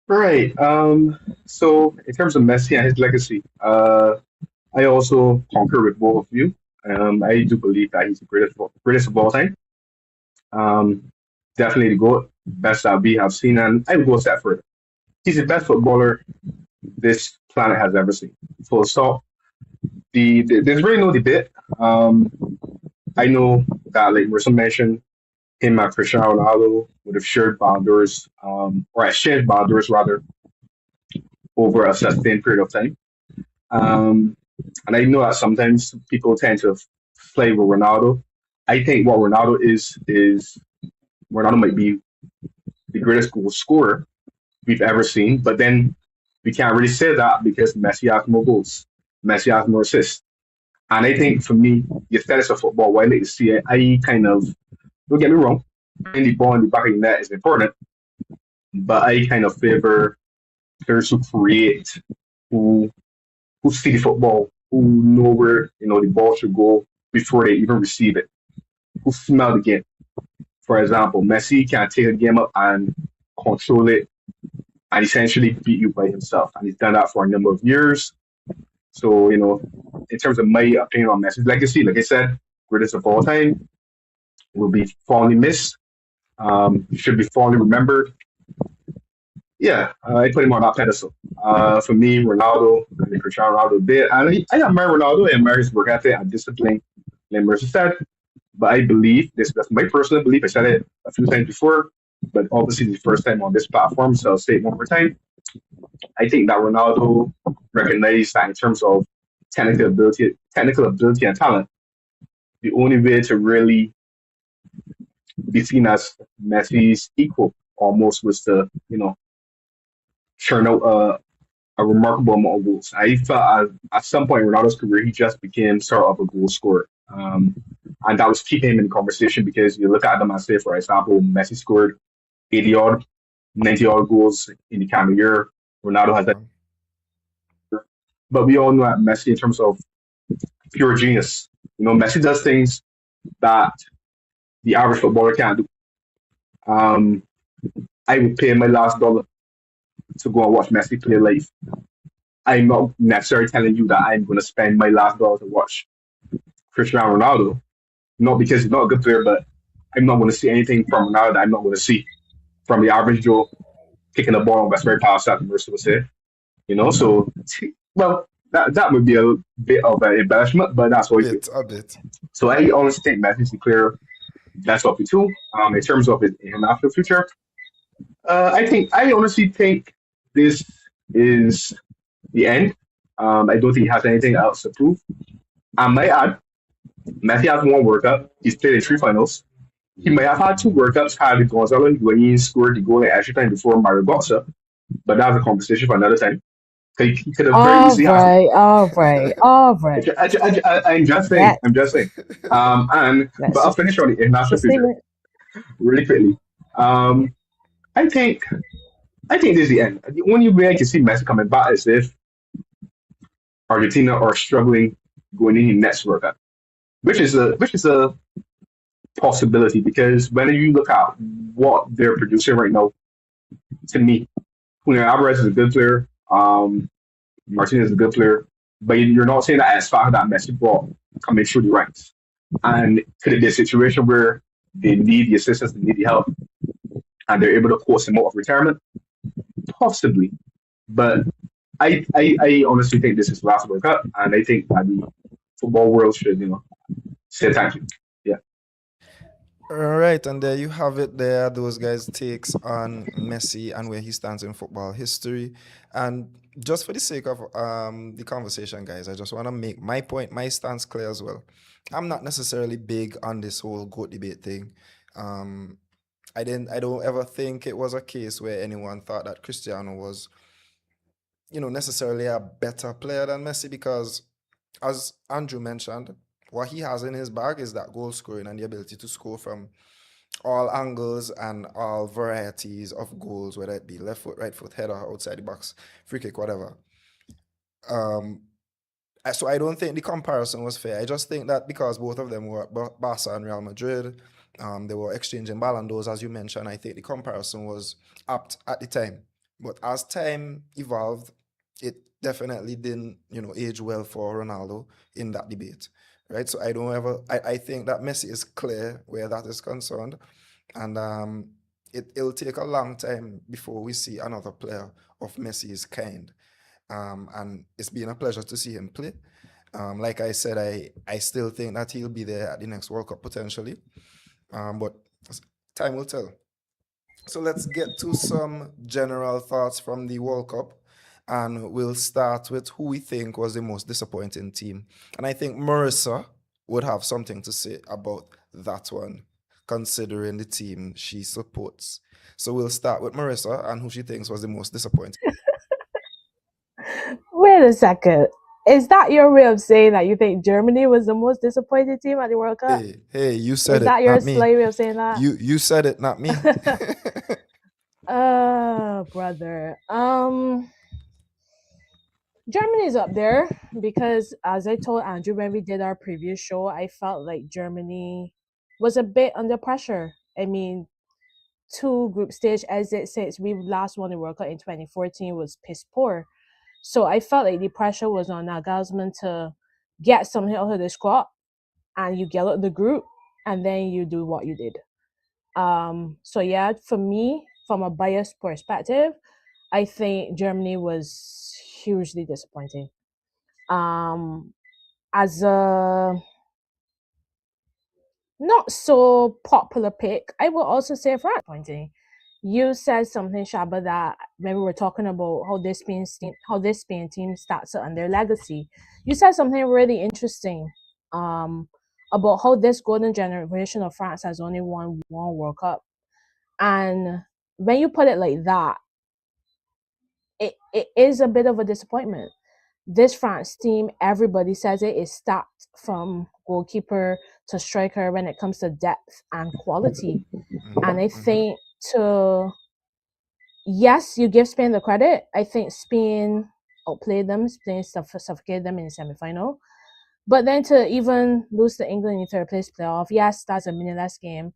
Right. So in terms of Messi and his legacy, I also concur with both of you. I do believe that he's the greatest of all time. Um, Definitely the GOAT, best that we have seen, and I would go a step further. He's the best footballer this planet has ever seen. Full stop. There's really no debate. Um, I know that, like Marissa mentioned, him and Cristiano Ronaldo would have shared boundaries, or exchanged boundaries rather, over a sustained period of time. Um, and I know that sometimes people tend to play with Ronaldo. I think what Ronaldo is Ronaldo might be the greatest goal scorer we've ever seen, but then we can't really say that because Messi has more goals, Messi has more assists. And I think for me, the status of football, what I like to see it, I kind of, don't get me wrong, putting the ball in the back of the net is important, but I kind of favor players who create, who who see the football, who know where the ball should go before they even receive it, who smell the game. For example, Messi can take a game up and control it and essentially beat you by himself, and he's done that for a number of years. So in terms of my opinion on Messi's legacy, like I said, greatest of all time, will be fondly missed. Should be fondly remembered. Yeah, I put him on that pedestal. For me, Ronaldo, I think Cristiano Ronaldo did. And I admire Ronaldo, I admire his work ethic and discipline, like Mercer said. But I believe, that's my personal belief, I said it a few times before, but obviously the first time on this platform, so I'll say it one more time. I think that Ronaldo recognized that in terms of technical ability and talent, the only way to really be seen as Messi's equal almost was to, churn out a remarkable amount of goals. I felt at some point in Ronaldo's career, he just became sort of a goal scorer. And that was keeping him in the conversation because you look at them and say, for example, Messi scored 80 odd, 90 odd goals in the calendar year. Ronaldo has that. But we all know that Messi, in terms of pure genius, Messi does things that the average footballer can't do. Um, I would pay my last dollar to go and watch Messi play live. I'm not necessarily telling you that I'm going to spend my last dollar to watch Cristiano Ronaldo. Not because he's not a good player, but I'm not going to see anything from Ronaldo that I'm not going to see from the average Joe kicking the ball on very past that Marissa would say. So well, that would be a bit of an embellishment, but that's what we feel. A bit. So I honestly think Messi's the clear best of the two. In terms of his after future, I honestly think this is the end. I don't think he has anything else to prove. I might add, Messi has one World Cup. He's played in 3 finals. He might have had 2 World Cups had Gonzalo Higuain scored the goal in extra time before Mario Götze, but that's a conversation for another time. He could have very easily had. All right. I'm just saying. I'm just saying. But I'll finish on the international future really quickly. I think this is the end. The only way I can see Messi coming back is if Argentina are struggling going in the next World Cup, which is a possibility because when you look at what they're producing right now, to me, Julian Alvarez is a good player. Martinez is a good player, but you're not saying that as far that Messi brought coming through the ranks. And could it be a situation where they need the assistance, they need the help, and they're able to force him out of retirement? Possibly, but I honestly think this is the last World Cup, and I think that the football world should say thank you. Yeah. All right, and there you have it. There, those guys' takes on Messi and where he stands in football history. And just for the sake of the conversation, guys, I just want to make my point, my stance clear as well. I'm not necessarily big on this whole GOAT debate thing. I don't ever think it was a case where anyone thought that Cristiano was, necessarily a better player than Messi because, as Andrew mentioned, what he has in his bag is that goal scoring and the ability to score from all angles and all varieties of goals, whether it be left foot, right foot, header, outside the box, free kick, whatever. So I don't think the comparison was fair. I just think that because both of them were at Barca and Real Madrid, they were exchanging Ballon d'Ors, as you mentioned. I think the comparison was apt at the time. But as time evolved, it definitely didn't, age well for Ronaldo in that debate, right? So I think that Messi is clear where that is concerned, and it'll take a long time before we see another player of Messi's kind. And it's been a pleasure to see him play. Like I said, I still think that he'll be there at the next World Cup potentially, but time will tell. So let's get to some general thoughts from the World Cup, and we'll start with who we think was the most disappointing team. And I think Marissa would have something to say about that one, considering the team she supports. So we'll start with Marissa and who she thinks was the most disappointing. Wait a second. Is that your way of saying that you think Germany was the most disappointed team at the World Cup? Hey, you said Is it, that your not me. slight way of saying that? You said it, not me. Brother. Germany's up there because, as I told Andrew when we did our previous show, I felt like Germany was a bit under pressure. I mean, 2 group stage exits since we last won the World Cup in 2014 was piss poor. So I felt like the pressure was on Nagelsmann to get something out of the squad, and you get out the group, and then you do what you did. So yeah, for me, from a biased perspective, I think Germany was hugely disappointing. As a not so popular pick, I will also say France disappointing. You said something, Shaba, that when we were talking about how this Spain team starts on their legacy, you said something really interesting about how this golden generation of France has only won one World Cup. And when you put it like that, it is a bit of a disappointment. This France team, everybody says it, is stacked from goalkeeper to striker when it comes to depth and quality. And I think yes, you give Spain the credit. I think Spain outplayed them. Spain suffocated them in the semi-final. But then to even lose to England in the third place playoff, yes, that's a meaningless game.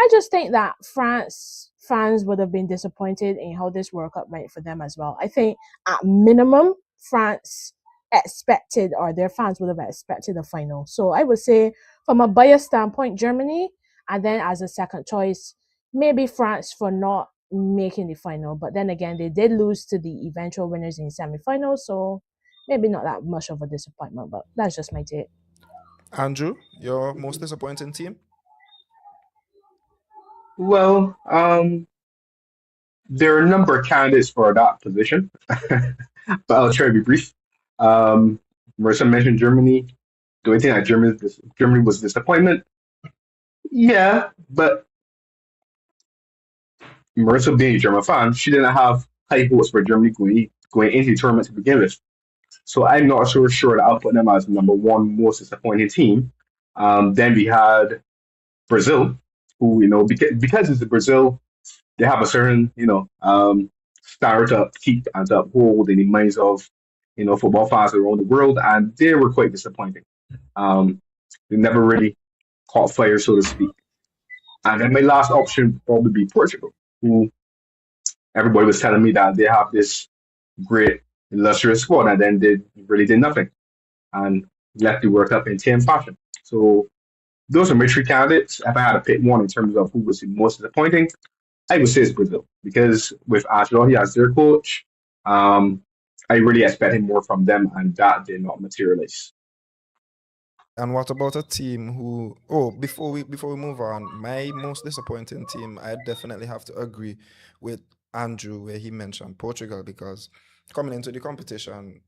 I just think that France fans would have been disappointed in how this World Cup went for them as well. I think at minimum, France expected, or their fans would have expected, a final. So I would say, from a bias standpoint, Germany, and then as a second choice, maybe France for not making the final. But then again, they did lose to the eventual winners in the semifinals, so maybe not that much of a disappointment. But that's just my take. Andrew, your most disappointing team? Well, there are a number of candidates for that position, but I'll try to be brief. Marissa mentioned Germany. Do I think that Germany was a disappointment? Yeah, but Marissa being a German fan, she didn't have high hopes for Germany going into the tournament to begin with. So I'm not so sure that I'll put them as number one most disappointing team. Then we had Brazil, who because it's Brazil, they have a certain star to keep and to uphold in the minds of football fans around the world, and they were quite disappointing. They never really caught fire, so to speak. And then my last option would probably be Portugal, who everybody was telling me that they have this great, illustrious squad, and then they really did nothing and left the World Cup in tame fashion. So those are my three candidates. If I had to pick one in terms of who was the most disappointing, I would say it's Brazil, because with Ancelotti as their coach, I really expected more from them, and that did not materialize. And what about a team who? Oh, before we move on, my most disappointing team, I definitely have to agree with Andrew where he mentioned Portugal, because coming into the competition,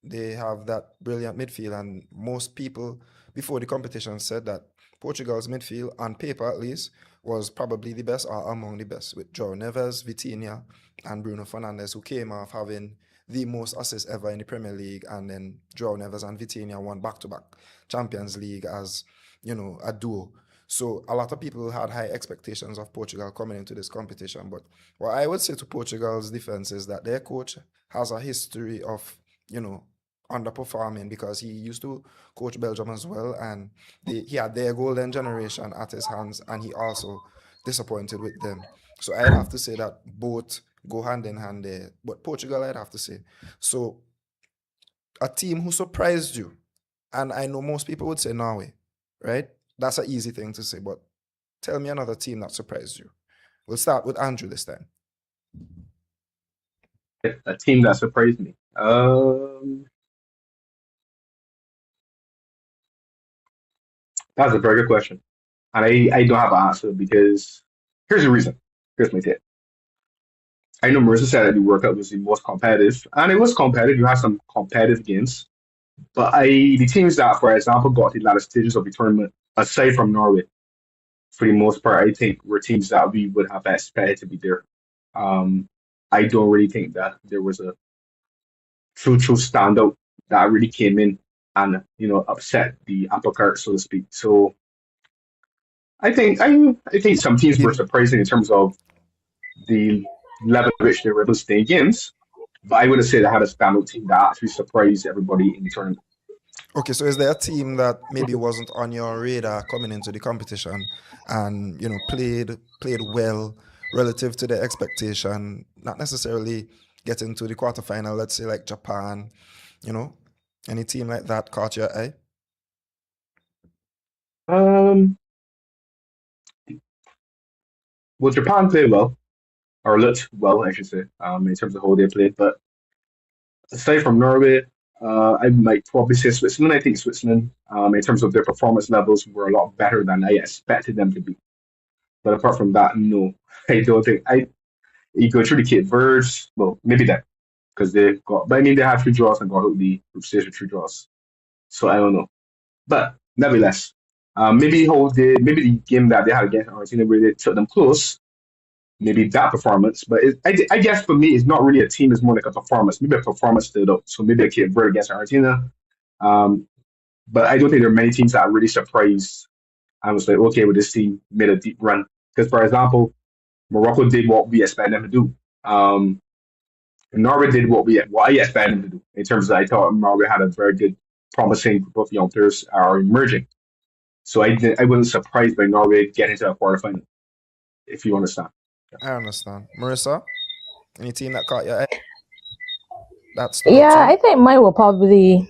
they have that brilliant midfield, and most people before the competition said that Portugal's midfield, on paper at least, was probably the best or among the best, with João Neves, Vitinha, and Bruno Fernandes, who came off having the most assists ever in the Premier League, and then João Neves and Vitinha won back-to-back Champions League as, a duo. So a lot of people had high expectations of Portugal coming into this competition. But what I would say to Portugal's defense is that their coach has a history of, underperforming, because he used to coach Belgium as well, and he had their golden generation at his hands, and he also disappointed with them. So I'd have to say that both go hand in hand there. But Portugal, I'd have to say. So a team who surprised you, and I know most people would say Norway, right? That's an easy thing to say, but tell me another team that surprised you. We'll start with Andrew this time. A team that surprised me. That's a very good question. And I don't have an answer, because here's the reason. Here's my take. I know Marissa said that the World Cup was the most competitive, and it was competitive. You had some competitive games. But the teams that, for example, got to the latter stages of the tournament, aside from Norway, for the most part, I think were teams that we would have expected to be there. I don't really think that there was a true standout that really came in and upset the apple cart, so to speak. So I think some teams were surprising in terms of the level at which they were able to stay in games. But I wouldn't say they had a standout team that actually surprised everybody in the tournament. Okay, so is there a team that maybe wasn't on your radar coming into the competition and played well relative to their expectation, not necessarily getting to the quarterfinal, let's say like Japan, any team like that caught your eye? Well, Japan played well, or looked well, I should say, in terms of how they played. But aside from Norway, I might probably say Switzerland. I think Switzerland, in terms of their performance levels, were a lot better than I expected them to be. But apart from that, no, I don't think. You go through the Cape Verdes, well, maybe that, because they had 3 draws and got out the group stage with 3 draws. So I don't know. But nevertheless, maybe the game that they had against Argentina where they took them close, maybe that performance. But I guess for me, it's not really a team; it's more like a performance. Maybe a performance stood out. So maybe a Cape Verde against Argentina. But I don't think there are many teams that really surprised. I was like, okay, well, this team made a deep run. Because, for example, Morocco did what we expect them to do. Norway did what I expected them to do. In terms of, I thought Norway had a very good promising group of young players are emerging. So I wasn't surprised by Norway getting to a quarterfinal, if you understand. I understand. Marissa, any team that caught your eye that stood out to Yeah, you? I think mine will probably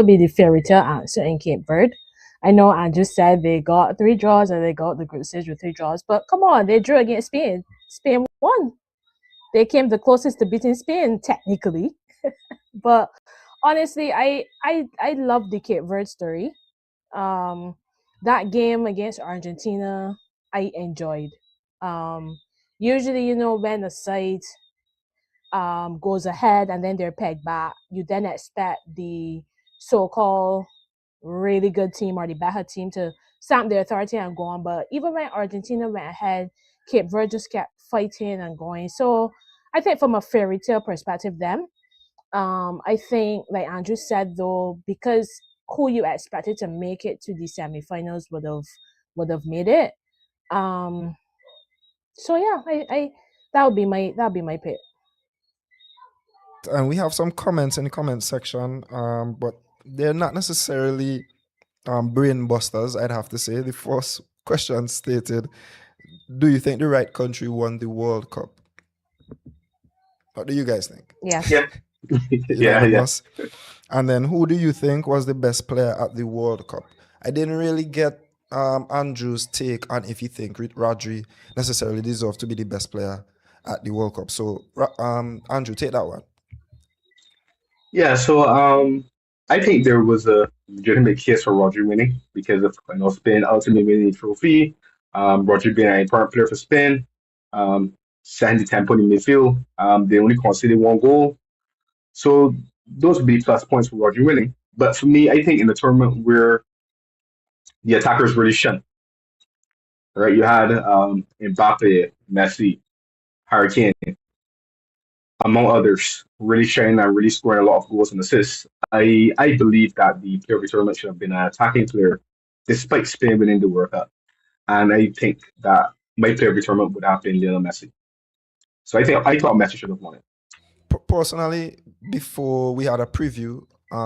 be the fairy tale answer in Cape Verde. I know Andrew said they got 3 draws and they got the group stage with 3 draws, but come on, they drew against Spain. Spain won. They came the closest to beating Spain technically, but honestly, I love the Cape Verde story. Um, that game against Argentina, I enjoyed. Um, Usually, when the side goes ahead and then they're pegged back, you then expect the so-called really good team or the better team to stamp their authority and go on. But even when Argentina went ahead, Cape Verde just kept fighting and going. So I think from a fairy tale perspective, I think like Andrew said though, because who you expected to make it to the semifinals would have made it. Um, so yeah, I that would be my pick. And we have some comments in the comment section, but they're not necessarily brain busters, I'd have to say. The first question stated, do you think the right country won the World Cup? What do you guys think? Yes. Yeah. Yeah. Unanimous. And then who do you think was the best player at the World Cup? I didn't really get Andrew's take on if he think Rodri necessarily deserved to be the best player at the World Cup. So Andrew, take that one. Yeah, so I think there was a legitimate case for Roger winning because of Spain ultimately winning the trophy. Roger being an important player for Spain, setting the tempo in midfield. They only conceded 1 goal, so those would be plus points for Roger winning. But for me, I think in the tournament where the attackers really shone, right? You had Mbappe, Messi, Harry Kane, among others, really shining and really scoring a lot of goals and assists. I believe that the player of the tournament should have been an attacking player, despite Spain winning the World Cup. And I think that my player of the tournament would have been Lionel Messi. So I thought Messi should have won it. Personally, before we had a preview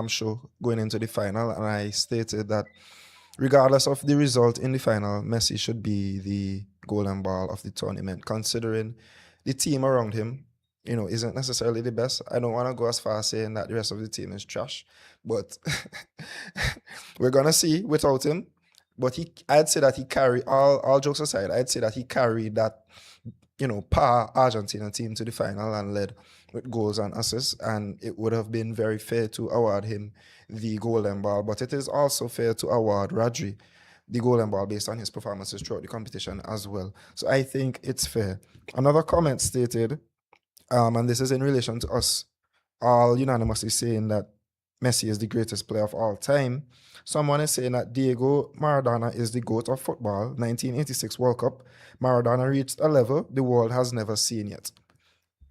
show going into the final, and I stated that regardless of the result in the final, Messi should be the golden ball of the tournament, considering the team around him, isn't necessarily the best. I don't want to go as far as saying that the rest of the team is trash, but we're gonna see without him. But I'd say that he carried all jokes aside. I'd say that he carried that par Argentina team to the final and led with goals and assists, and it would have been very fair to award him the golden ball. But it is also fair to award Rodri the golden ball based on his performances throughout the competition as well. So I think it's fair. Another comment stated, and this is in relation to us all unanimously saying that Messi is the greatest player of all time. Someone is saying that Diego Maradona is the GOAT of football. 1986 World Cup, Maradona reached a level the world has never seen yet.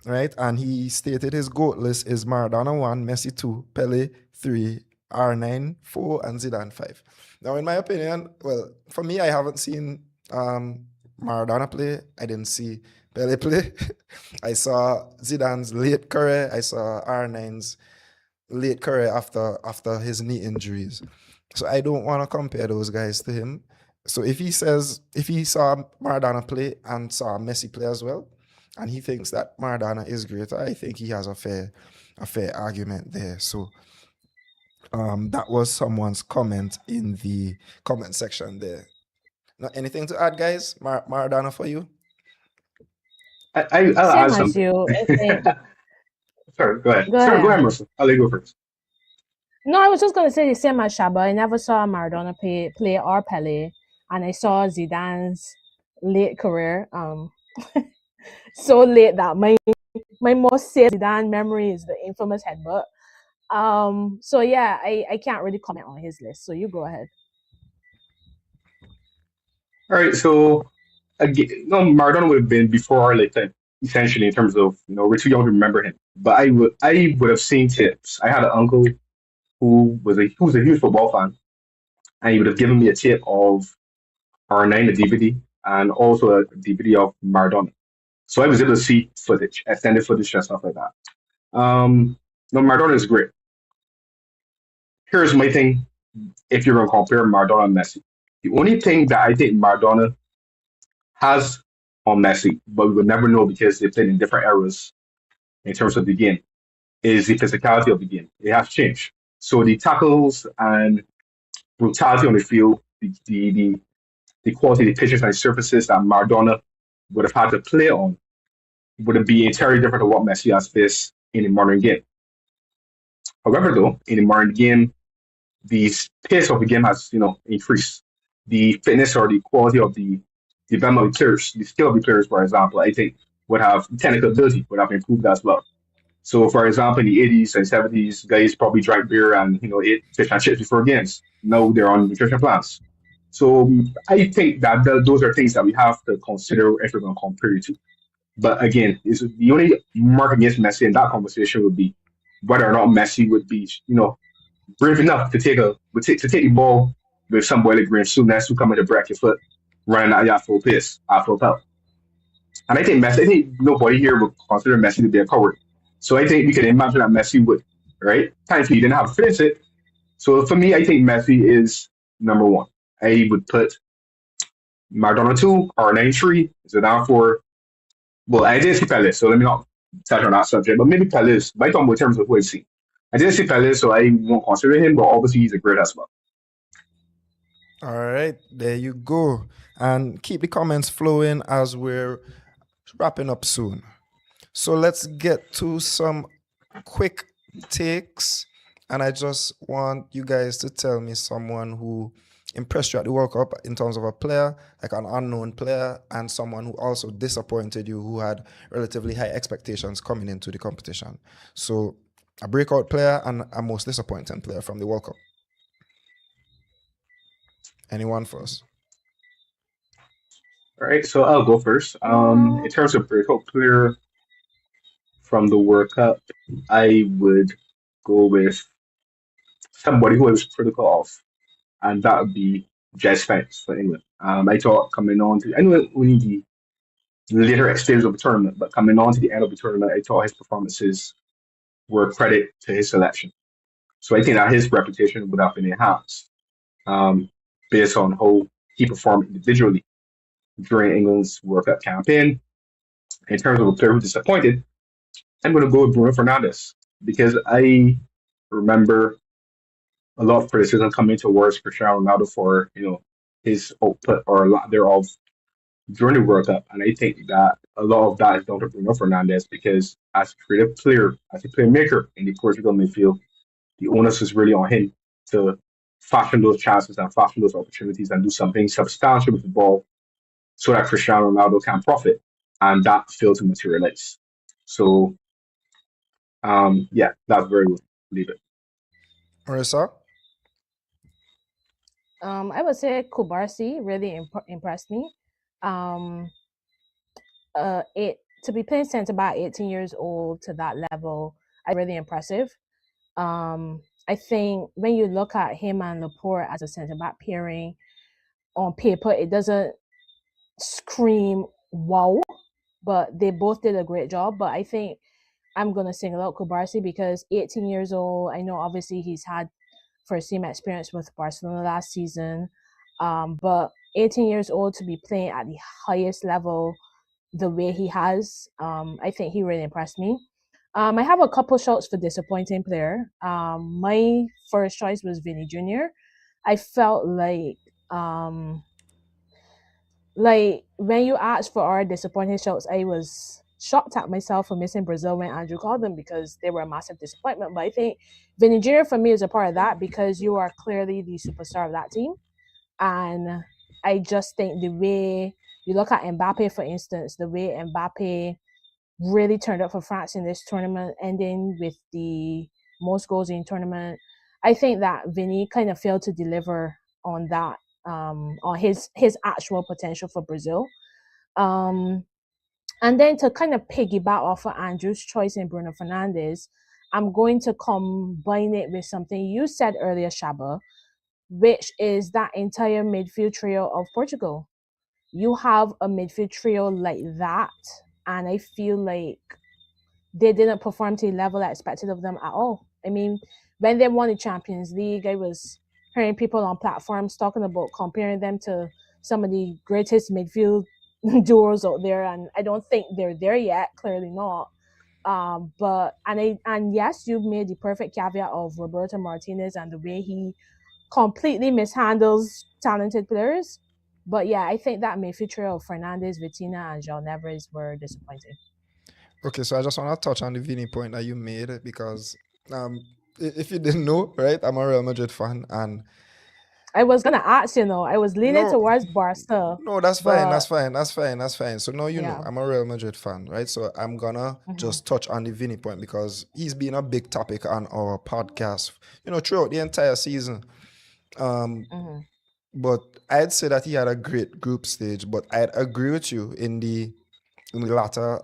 Right? And he stated his GOAT list is Maradona 1, Messi 2, Pele 3, R9 4, and Zidane 5. Now, in my opinion, well, for me, I haven't seen Maradona play. I didn't see Pele play. I saw Zidane's late career. I saw R9's late career after his knee injuries. So I don't want to compare those guys to him. So if he saw Maradona play and saw Messi play as well, and he thinks that Maradona is greater, I think he has a fair argument there. So that was someone's comment in the comment section there. Now, anything to add, guys? Maradona for you? I'll Same add as something. you. I think. Sorry, go ahead. Go Sorry, go ahead, ahead. Marissa. I'll let you go first. No, I was just gonna say the same as Shaba. I never saw Maradona play or Pele, and I saw Zidane's late career. So late that my most saved Zidane memory is the infamous headbutt. So yeah, I can't really comment on his list. So you go ahead. All right, so again, no, Maradona would have been before our lifetime, essentially in terms of we're too young to remember him. But I would have seen tips. I had an uncle who was a huge football fan, and he would have given me a tip of R9, a DVD, and also a DVD of Maradona. So I was able to see footage, extended footage and stuff like that. No, Maradona is great. Here's my thing. If you're going to compare Maradona and Messi, the only thing that I think Maradona has on Messi, but we would never know because they played in different eras in terms of the game, is the physicality of the game. It has changed. So the tackles and brutality on the field, the quality of the pitches and surfaces that Maradona would have had to play on would be entirely different to what Messi has faced in the modern game. However, though, in the modern game, the pace of the game has, increased. The fitness or the quality of the development of the players, the skill of the players, for example, I think would have technical ability would have improved as well. So, for example, in the 80s and 70s, guys probably drank beer and ate fish and chips before games. Now they're on nutrition plans. So I think that those are things that we have to consider if we're going to compare it to. But again, is the only mark against Messi in that conversation would be whether or not Messi would be, brave enough to take the ball with some boy like Graham Souness who come in to break your foot, running at full pace, at full pelt. And I think nobody here would consider Messi to be a coward. So I think we can imagine that Messi would, right? Thankfully, he didn't have to finish it. So for me, I think Messi is number one. I would put Maradona 2, R9 3, Zidane 4. Well, I didn't see Pelé, so let me not touch on that subject, but maybe Pelé is, by talking in terms of who I've seen. I didn't see Pelé, so I won't consider him, but obviously he's a great as well. All right, there you go. And keep the comments flowing as we're wrapping up soon. So let's get to some quick takes. And I just want you guys to tell me someone who impressed you at the World Cup in terms of a player, like an unknown player, and someone who also disappointed you, who had relatively high expectations coming into the competition. So a breakout player and a most disappointing player from the World Cup. Anyone first? All right, so I'll go first. In terms of breakout player from the World Cup, I would go with somebody who I was critical of, and that would be Jess Spence for England. I thought coming on to, I know only the later stages of the tournament, but coming on to the end of the tournament, I thought his performances were a credit to his selection. So I think that his reputation would have been enhanced based on how he performed individually during England's World Cup campaign. In terms of a player who disappointed, I'm going to go with Bruno Fernandes because I remember a lot of criticism coming towards Cristiano Ronaldo for his output or a lot thereof during the World Cup, and I think that a lot of that is down to Bruno Fernandes because as a creative player, as a playmaker in the Portugal midfield, the onus is really on him to fashion those chances and fashion those opportunities and do something substantial with the ball so that Cristiano Ronaldo can profit, and that failed to materialize. So, yeah, that's very good. Leave it. Marissa? I would say Kubarsi really impressed me. To be playing since about 18 years old to that level, really impressive. I think when you look at him and Laporte as a centre back pairing on paper, it doesn't scream wow, but they both did a great job. But I think I'm gonna single out Kubarsi because 18 years old. I know obviously he's had first team experience with Barcelona last season, but 18 years old to be playing at the highest level the way he has, I think he really impressed me. I have a couple shots for disappointing player. My first choice was Vinny Jr. I felt like when you asked for our disappointing shots, I was shocked at myself for missing Brazil when Andrew called them because they were a massive disappointment. But I think Vinny Jr. for me is a part of that because you are clearly the superstar of that team. And I just think the way you look at Mbappe, for instance, the way Mbappe really turned up for France in this tournament, ending with the most goals in tournament. I think that Vinny kind of failed to deliver on that, on his actual potential for Brazil. And then to kind of piggyback off of Andrew's choice in Bruno Fernandes, I'm going to combine it with something you said earlier, Shaba, which is that entire midfield trio of Portugal. You have a midfield trio like that, and I feel like they didn't perform to the level I expected of them at all. I mean, when they won the Champions League, I was hearing people on platforms talking about comparing them to some of the greatest midfield duos out there, and I don't think they're there yet. Clearly not. But yes, you've made the perfect caveat of Roberto Martinez and the way he completely mishandles talented players. But yeah, I think that midfield of Fernandes, Vitina, and João Neves were disappointing. Okay, so I just want to touch on the Vini point that you made because if you didn't know, right, I'm a Real Madrid fan, and I was gonna ask, I was leaning no, towards Barca, no, that's fine, but that's fine. So now you know yeah. I'm a Real Madrid fan, right? So I'm gonna just touch on the Vini point because he's been a big topic on our podcast, throughout the entire season. But I'd say that he had a great group stage, but I'd agree with you in the latter,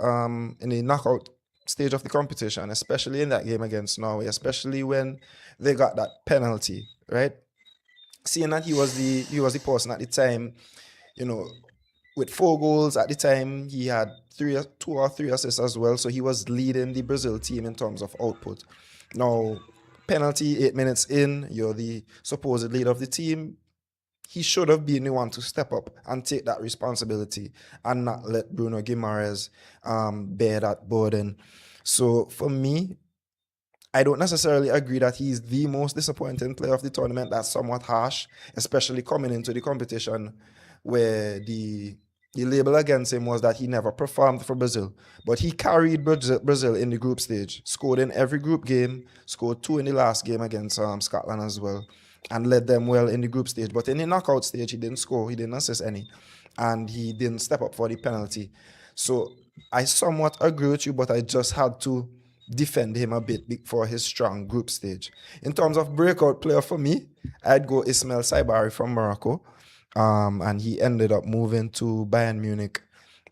in the knockout stage of the competition, especially in that game against Norway, especially when they got that penalty, right? Seeing that he was the person at the time, with 4 goals at the time, he had 2 or 3 assists as well, so he was leading the Brazil team in terms of output. Now, penalty 8 minutes in, you're the supposed leader of the team. He should have been the one to step up and take that responsibility and not let Bruno Guimaraes bear that burden. So for me, I don't necessarily agree that he's the most disappointing player of the tournament. That's somewhat harsh, especially coming into the competition where the label against him was that he never performed for Brazil. But he carried Brazil in the group stage, scored in every group game, scored 2 in the last game against Scotland as well, and led them well in the group stage. But in the knockout stage, he didn't score, he didn't assist any, and he didn't step up for the penalty. So I somewhat agree with you, but I just had to defend him a bit for his strong group stage. In terms of breakout player for me, I'd go Ismail Saibari from Morocco. And he ended up moving to Bayern Munich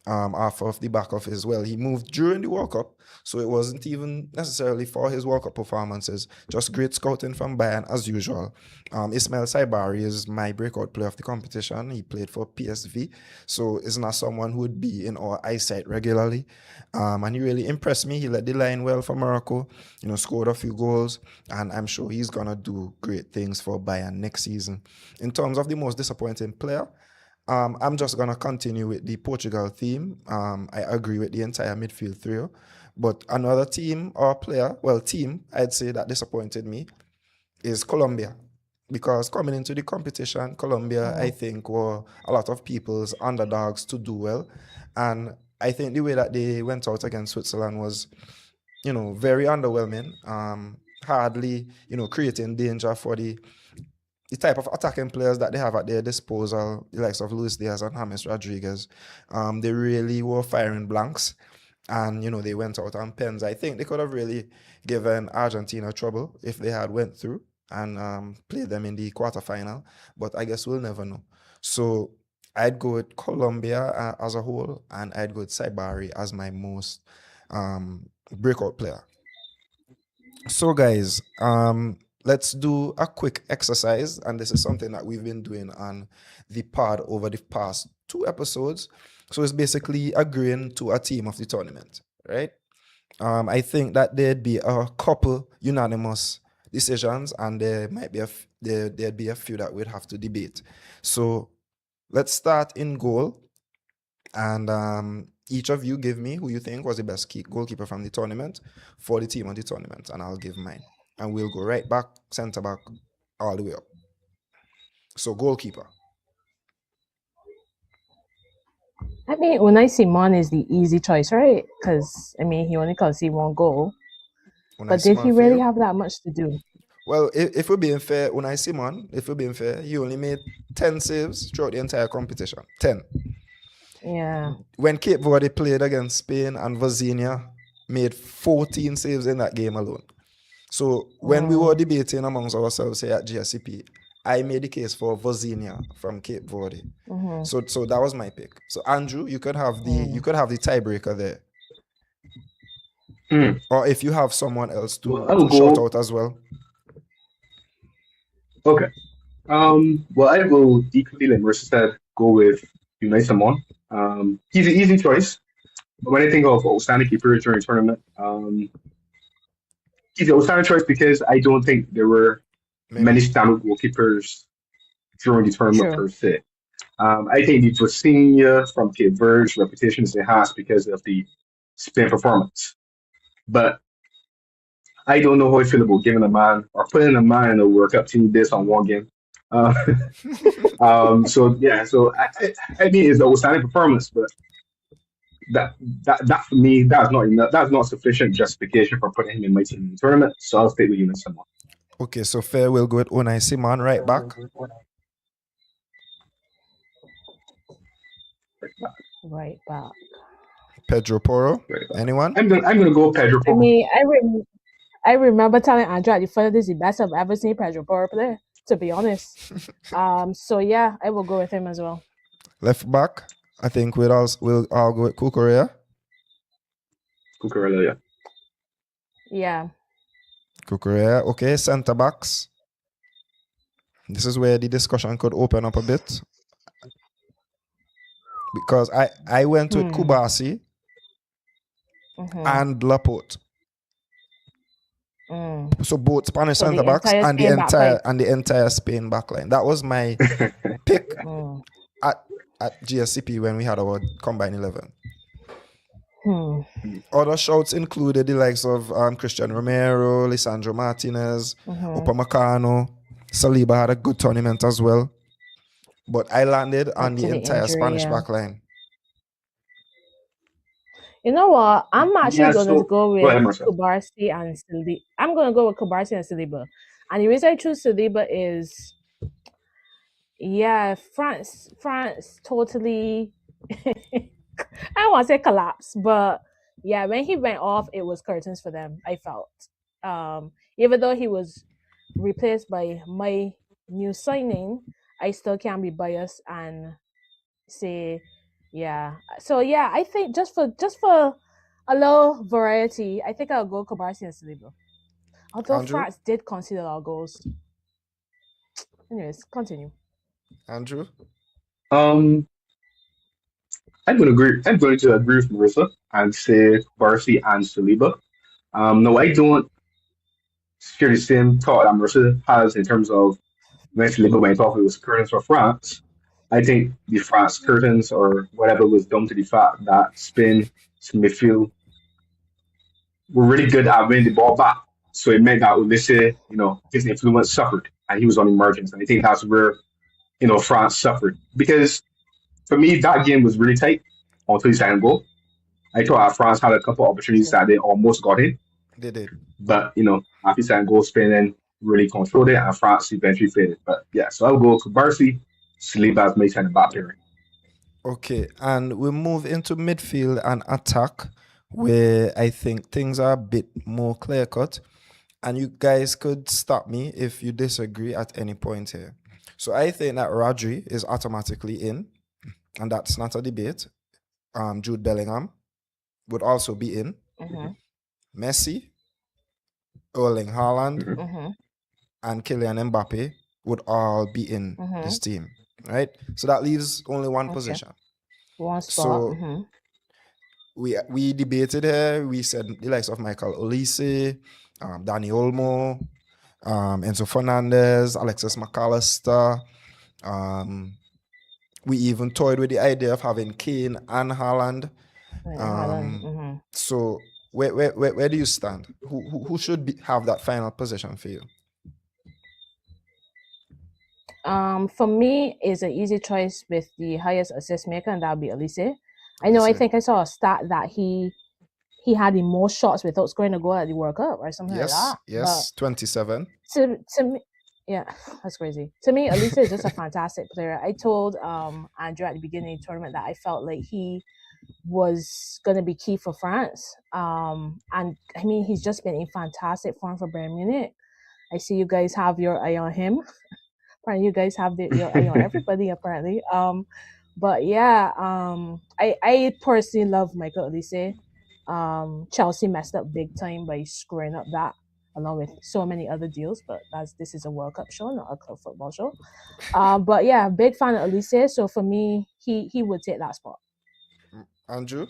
off of the back of his, he moved during the World Cup, so it wasn't even necessarily for his World Cup performances, just great scouting from Bayern as usual. Ismail Saibari is my breakout player of the competition. He played for PSV, so is not someone who would be in our eyesight regularly, and he really impressed me. He led the line well for Morocco, scored a few goals, and I'm sure he's gonna do great things for Bayern next season. In terms of the most disappointing player, I'm just going to continue with the Portugal theme. I agree with the entire midfield trio. But another team or player, team, I'd say that disappointed me is Colombia. Because coming into the competition, Colombia, I think, were a lot of people's underdogs to do well. And I think the way that they went out against Switzerland was, very underwhelming. Hardly, creating danger for the type of attacking players that they have at their disposal, the likes of Luis Diaz and James Rodriguez. They really were firing blanks, and they went out on pens. I think they could have really given Argentina trouble if they had went through and played them in the quarterfinal, but I guess we'll never know. So I'd go with Colombia as a whole, and I'd go with Saibari as my most breakout player. So guys, let's do a quick exercise, and this is something that we've been doing on the pod over the past 2 episodes. So it's basically agreeing to a team of the tournament, right? I think that there'd be a couple unanimous decisions, and there might be there'd be a few that we'd have to debate. So let's start in goal, and each of you give me who you think was the best goalkeeper from the tournament for the team of the tournament, and I'll give mine. And we'll go right back, center back, all the way up. So goalkeeper. I mean, Unai Simon is the easy choice, right? Because, he only conceded 1 goal. But did he really have that much to do? Well, if we're being fair, Unai Simon, he only made 10 saves throughout the entire competition. 10. Yeah. When Cape Verde played against Spain, and Vazinha made 14 saves in that game alone. So when we were debating amongst ourselves here at GSCP, I made the case for Vazinha from Cape Verde. So that was my pick. So Andrew, you could have the tiebreaker there. Or if you have someone else to shout out as well. Okay. Well, I will equally, like Marissa said, go with Unai Simon. He's an easy choice. But when I think of outstanding keeper during a tournament, he's the outstanding choice because I don't think there were many standard goalkeepers during the tournament True. per se. I think the Bosnia from Cape Verde's reputation is enhanced because of the Spain performance. But I don't know how I feel about giving a man or putting a man in a World Cup team based on one game. Uh, so yeah, so I mean it's an outstanding performance, but that for me that's not enough. That's not sufficient justification for putting him in my team in the tournament. So I'll stay with you, Mr. Moore. Okay, so fair, we'll go with Unai Simon right back. Right back. Pedro Porro. Right back. Anyone? I'm gonna go Pedro I Porro. mean, I remember telling Andrew at the further this is the best I've ever seen Pedro Porro play, to be honest. So yeah, I will go with him as well. Left back, I think we'll all go with Cucurella. Cucurella, yeah. Yeah. Cucurella. Okay, centre backs. This is where the discussion could open up a bit. Because I went with Kubasi and Laporte. So both Spanish So the centre backs entire and the Spain backline. entire Spain backline. That was my pick at GSCP when we had our combined 11. Other shouts included the likes of Christian Romero, Lisandro Martinez, Upamecano. Saliba had a good tournament as well. But I landed on the entire Spanish backline. You know what? I'm actually going to go with Marissa. Kubarsi and Saliba. I'm going to go with Kubarsi and Saliba. And the reason I choose Saliba is, yeah, France totally, I don't want to say collapse, but yeah, when he went off, it was curtains for them, I felt. Even though he was replaced by my new signing, I still can't be biased and say, yeah. So yeah, I think just for a little variety, I think I'll go Kubarsi and Saliba. Although Andrew? France did concede our goals. Anyways, continue. Andrew? I'm going to agree. I'm going to agree with Marissa and say Barcy and Saliba. No, I don't share the same thought that Marissa has in terms of when Saliba went off, it was curtains for France. I think the France curtains or whatever was done to the fact that Spain's midfield were really good at winning the ball back. So it meant that Ulisse, his influence suffered and he was on the margins. And I think that's where, France suffered. Because for me, that game was really tight until the second goal. I thought France had a couple of opportunities that they almost got in. They did. But, after the second goal, Spain then really controlled it and France eventually faded. But yeah, so I'll go to Barcy, Saliba as my kind of back pairing. Okay, and we move into midfield and attack, where I think things are a bit more clear cut. And you guys could stop me if you disagree at any point here. So I think that Rodri is automatically in, and that's not a debate. Jude Bellingham would also be in. Messi, Erling Haaland, and Kylian Mbappe would all be in this team, right? So that leaves only one position. One spot. So we debated here. We said the likes of Michael Olise, Dani Olmo, Enzo Fernandez, Alexis McAllister. We even toyed with the idea of having Kane and Haaland. So where do you stand? Who should have that final position for you? For me, it's an easy choice with the highest assist maker, and that would be Olise. I think I saw a stat that he had the most shots without scoring a goal at the World Cup or something like that. Yes, 27. To me, yeah, that's crazy. To me, Olise is just a fantastic player. I told Andrew at the beginning of the tournament that I felt like he was going to be key for France. And I mean, he's just been in fantastic form for Bayern Munich. I see you guys have your eye on him. Apparently, you guys have your eye on everybody. Apparently, but yeah, I personally love Michael Olise. Chelsea messed up big time by screwing up that, along with so many other deals. But this is a World Cup show, not a club football show. But yeah, big fan of Olise. So for me, he would take that spot. Andrew?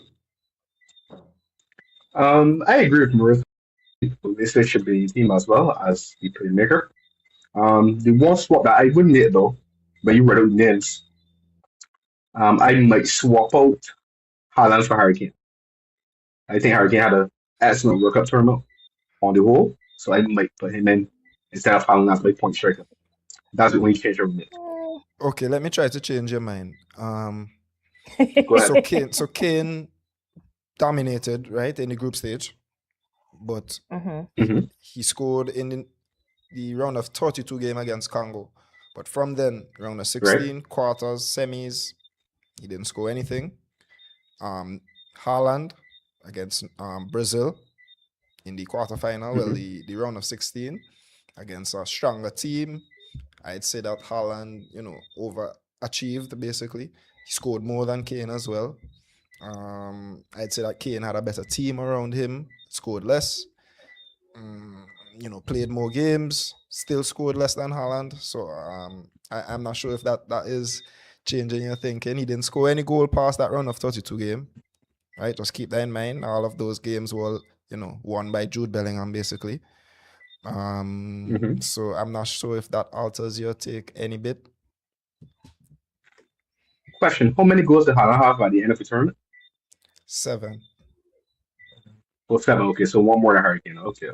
I agree with Marissa. Pulisic should be in the team as well as the playmaker. The one swap that I would make though, but you read out names, I might swap out Haaland for Harry Kane. I think Harry Kane had an excellent World Cup tournament on the whole, so I might put him in instead of Haaland as my point striker. That's the only change I would make. Okay, let me try to change your mind. Go ahead. So Kane dominated, right, in the group stage, but he scored in the round of 32 game against Congo. But from then, round of 16, Right. quarters, semis, he didn't score anything. Haaland against Brazil in the quarterfinal, well, the round of 16 against a stronger team. I'd say that Haaland, overachieved basically. He scored more than Kane as well. I'd say that Kane had a better team around him, scored less. Played more games, still scored less than Haaland. So I'm not sure if that is changing your thinking. He didn't score any goal past that round of 32 game, right? Just keep that in mind. All of those games were, won by Jude Bellingham, basically. So I'm not sure if that alters your take any bit. Question: how many goals did Haaland have at the end of the tournament? 7. Oh, 7. Okay, so one more than Harry Kane. Okay.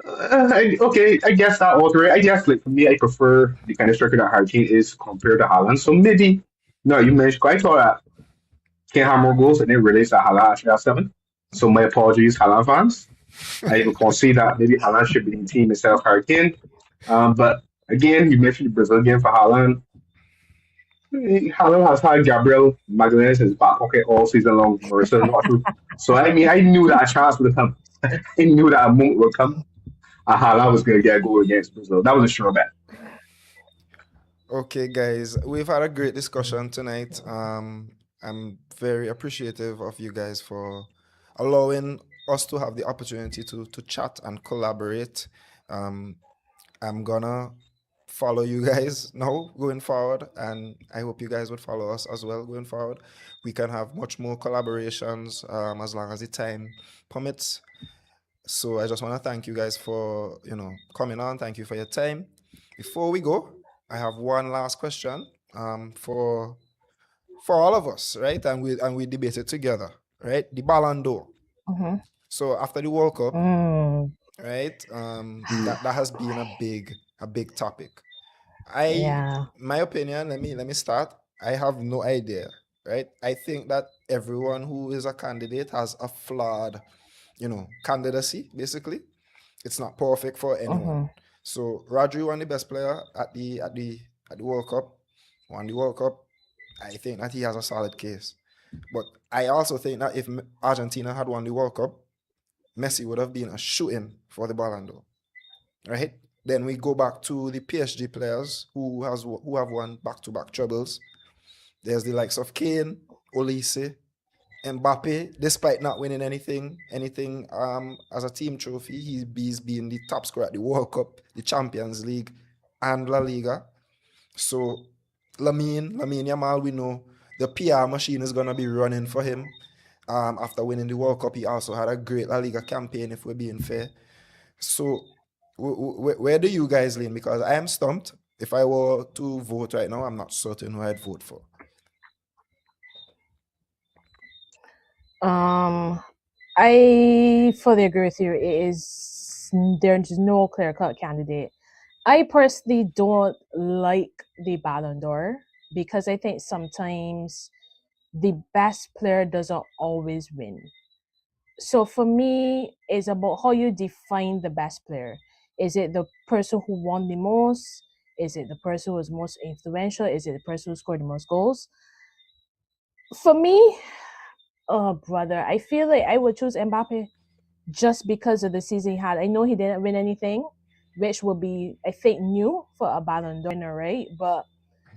I guess that alter it. I guess like for me, I prefer the kind of striker that Harry Kane is compared to Haaland. So maybe no, you mentioned. I thought that Kane had more goals, and then realized that Haaland actually has 7. So my apologies, Haaland fans. I even concede that maybe Haaland should be in the team instead of Harry Kane. But again, you mentioned the Brazil game for Haaland. Haaland has had Gabriel Magalhaes in his back pocket all season long. Marissa not true. So I mean, I knew that a chance would come. I knew that a moment would come. Haaland was going to get a goal against Brazil. That was a sure bet. Okay, guys, we've had a great discussion tonight. I'm very appreciative of you guys for allowing us to have the opportunity to chat and collaborate. I'm gonna follow you guys now going forward, and I hope you guys would follow us as well going forward. We can have much more collaborations as long as the time permits. So I just want to thank you guys for coming on. Thank you for your time. Before we go, I have one last question for all of us, right? And we debate it together, right? The Ballon d'Or. So after the World Cup, right? That has been a big topic. My opinion. Let me start. I have no idea, right? I think that everyone who is a candidate has a flawed, candidacy. Basically, it's not perfect for anyone. So Rodri won the best player at the World Cup. Won the World Cup. I think that he has a solid case. But I also think that if Argentina had won the World Cup, Messi would have been a shoe-in for the Ballon d'Or, right? Then we go back to the PSG players who have won back-to-back trebles. There's the likes of Kane, Olise, Mbappe. Despite not winning anything as a team trophy, he's been the top scorer at the World Cup, the Champions League, and La Liga. So Lamine Yamal, we know the PR machine is gonna be running for him. After winning the World Cup, he also had a great La Liga campaign, if we're being fair. So where do you guys lean? Because I am stumped. If I were to vote right now, I'm not certain who I'd vote for. I fully agree with you. There's no clear-cut candidate. I personally don't like the Ballon d'Or because I think sometimes the best player doesn't always win. So for me, it's about how you define the best player. Is it the person who won the most? Is it the person who was most influential? Is it the person who scored the most goals? For me, oh brother, I feel like I would choose Mbappe just because of the season he had. I know he didn't win anything, which would be, I think, new for a Ballon d'Or winner, right? But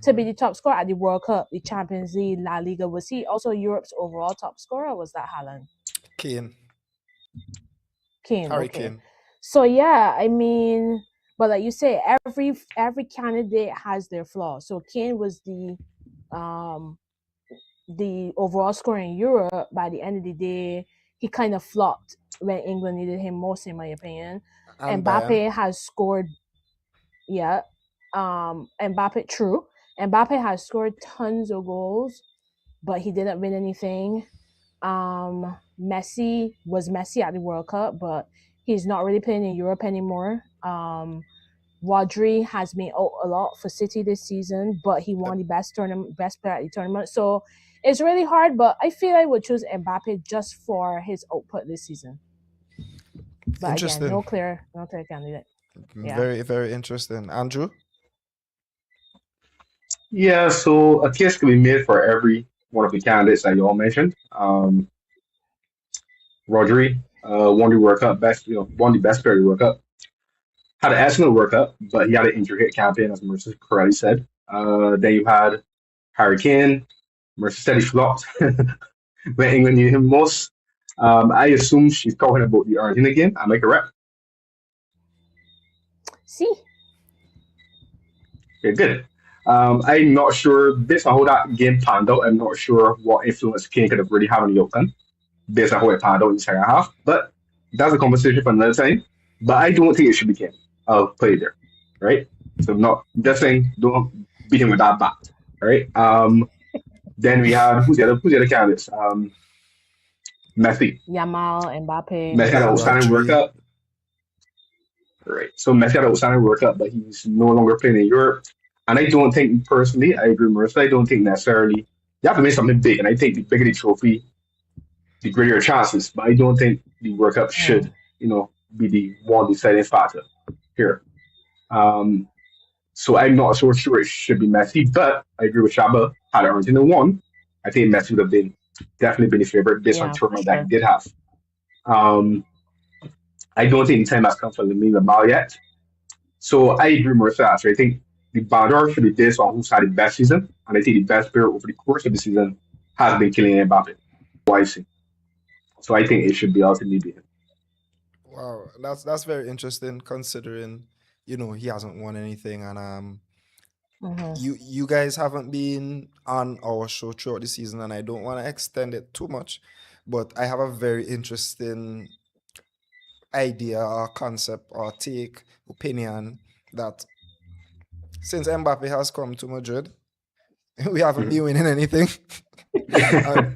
to be the top scorer at the World Cup, the Champions League, La Liga, was he also Europe's overall top scorer, or was that Haaland? Kane. Kane, Harry okay. Kane. So yeah, I mean, but like you say, every candidate has their flaws. So Kane was the overall scorer in Europe. By the end of the day, he kind of flopped when England needed him most, in my opinion. And Bayern. Mbappe has scored, yeah. Mbappe, true. Mbappe has scored tons of goals, but he didn't win anything. Messi was Messi at the World Cup, but he's not really playing in Europe anymore. Rodri has been out a lot for City this season, but he won the best player at the tournament. So it's really hard, but I feel I would choose Mbappe just for his output this season. But Interesting. again, no clear candidate. Yeah. Very, very interesting. Andrew? Yeah, so a case can be made for every one of the candidates that you all mentioned. Rodri won the World Cup, won the best player of the World Cup. Had an excellent World Cup, but he had an injury hit campaign, as Marissa correctly said. Then you had Harry Kane. Marissa said he flopped when England needed him most. I assume she's talking about the Argentina game. Am I correct? See? Okay, good. I'm not sure, based on how that game panned out, I'm not sure what influence Kane could have really had on the outcome, based on how it panned out in the second half. But that's a conversation for another time. But I don't think it should be Kane. I'll play there, right? So I'm not just saying don't beat him with that bat, right? Then we have who's the other candidates? Messi. Yamal, Mbappe. Messi had an outstanding World Cup. Right. So Messi had an outstanding World Cup, but he's no longer playing in Europe. And I don't think personally, I agree with Marissa, I don't think necessarily you have to make something big. And I think the bigger the trophy, the greater your chances. But I don't think the World Cup should, be the one deciding factor here. So I'm not so sure it should be Messi, but I agree with Shaba. Had Argentina won, I think Messi would have definitely been the favorite based on the tournament that he did have. I don't think the time has come for Lamine Yamal yet. So I agree with Marissa. I think the Ballon d'Or should be based on who's had the best season, and I think the best player over the course of the season has been Kylian Mbappe. So I think it should be ultimately him. Wow, that's very interesting considering he hasn't won anything, and you guys haven't been on our show throughout the season, and I don't want to extend it too much, but I have a very interesting idea or concept or take opinion that since Mbappe has come to Madrid, we haven't been winning anything.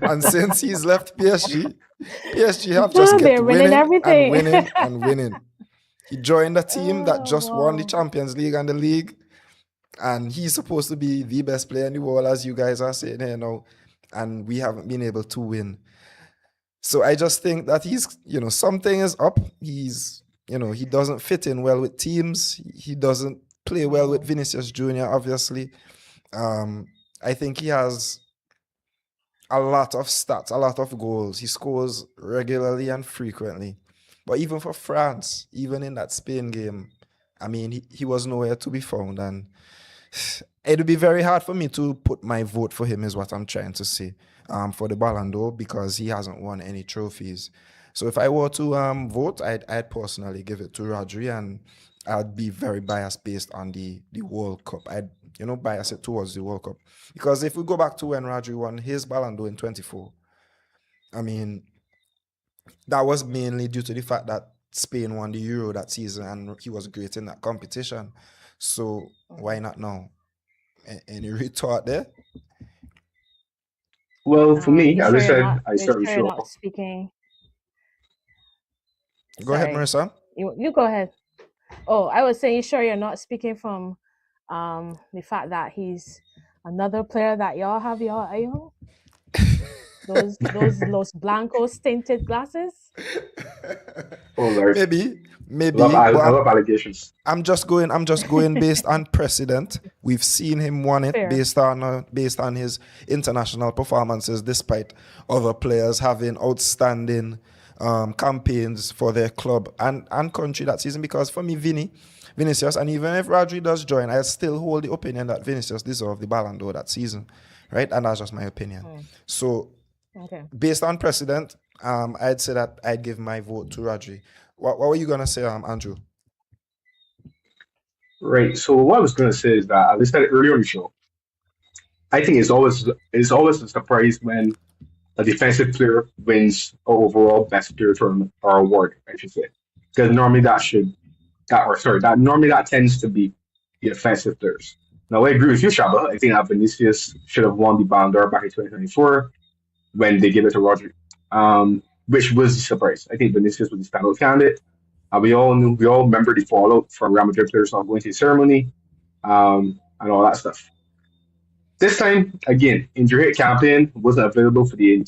and since he's left PSG have just kept winning everything. and winning and winning. He joined a team that just won the Champions League and the league, and he's supposed to be the best player in the world, as you guys are saying here now, and we haven't been able to win. So I just think that he's, something is up. He's, he doesn't fit in well with teams. He doesn't play well with Vinicius Jr., obviously. I think he has a lot of stats, a lot of goals. He scores regularly and frequently. But even for France, even in that Spain game, I mean, he was nowhere to be found. And it would be very hard for me to put my vote for him, is what I'm trying to say, for the Ballon d'Or, because he hasn't won any trophies. So if I were to vote, I'd personally give it to Rodri, and I'd be very biased based on the World Cup. I'd bias it towards the World Cup. Because if we go back to when Rodri won his Ballon d'Or in 24, I mean, that was mainly due to the fact that Spain won the Euro that season and he was great in that competition. So why not now? Any retort there? Well, for me, as I said, I certainly sure. Not speaking. Go ahead, Marissa. You go ahead. Oh, I was saying, sure you're not speaking from the fact that he's another player that y'all have your eye on? Those Los Blancos tinted glasses? Oh, Lord. Maybe. I love allegations. I'm just going based on precedent. We've seen him won it based on his international performances, despite other players having outstanding campaigns for their club and country that season. Because for me, Vinicius, and even if Rodri does join, I still hold the opinion that Vinicius deserved the Ballon d'Or that season, right? And that's just my opinion. So, based on precedent, I'd say that I'd give my vote to Rodri. What were you gonna say, Andrew? Right. So what I was gonna say is that, as I said earlier on the show, I think it's always a surprise when a defensive player wins overall best player tournament or award, I should say. Because normally that normally that tends to be the offensive players. Now I agree with you, Shaba. I think that Vinicius should have won the Ballon d'Or back in 2024 when they gave it to Rodri, which was the surprise. I think Vinicius was the standout candidate. We all remember the fallout from Real Madrid players not going to the ceremony, and all that stuff. This time, again, injury hit campaign wasn't available for the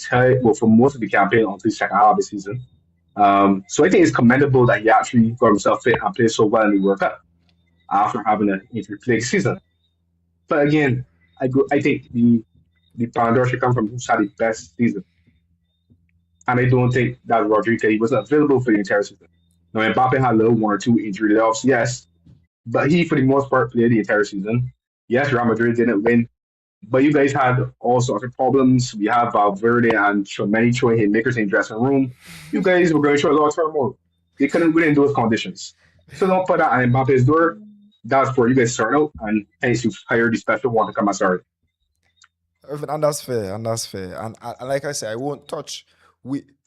for most of the campaign until the second half of the season. So I think it's commendable that he actually got himself fit and played so well in the World Cup after having an injury-plagued season. But again, I think the Pandora should come from who's had the best season. And I don't think that Rodrigo he wasn't available for the entire season. Now Mbappe had a little one or two injury layoffs, yes, but he for the most part played the entire season. Yes, Real Madrid didn't win, but you guys had all sorts of problems. We have Valverde and many throwing haymakers in the dressing room. You guys were going through a lot of turmoil. They couldn't win in those conditions. So don't put that on Mbappe's door. That's where you guys start out, and hence you hired the special one to come and start. And that's fair, and that's fair. And like I said, I won't touch.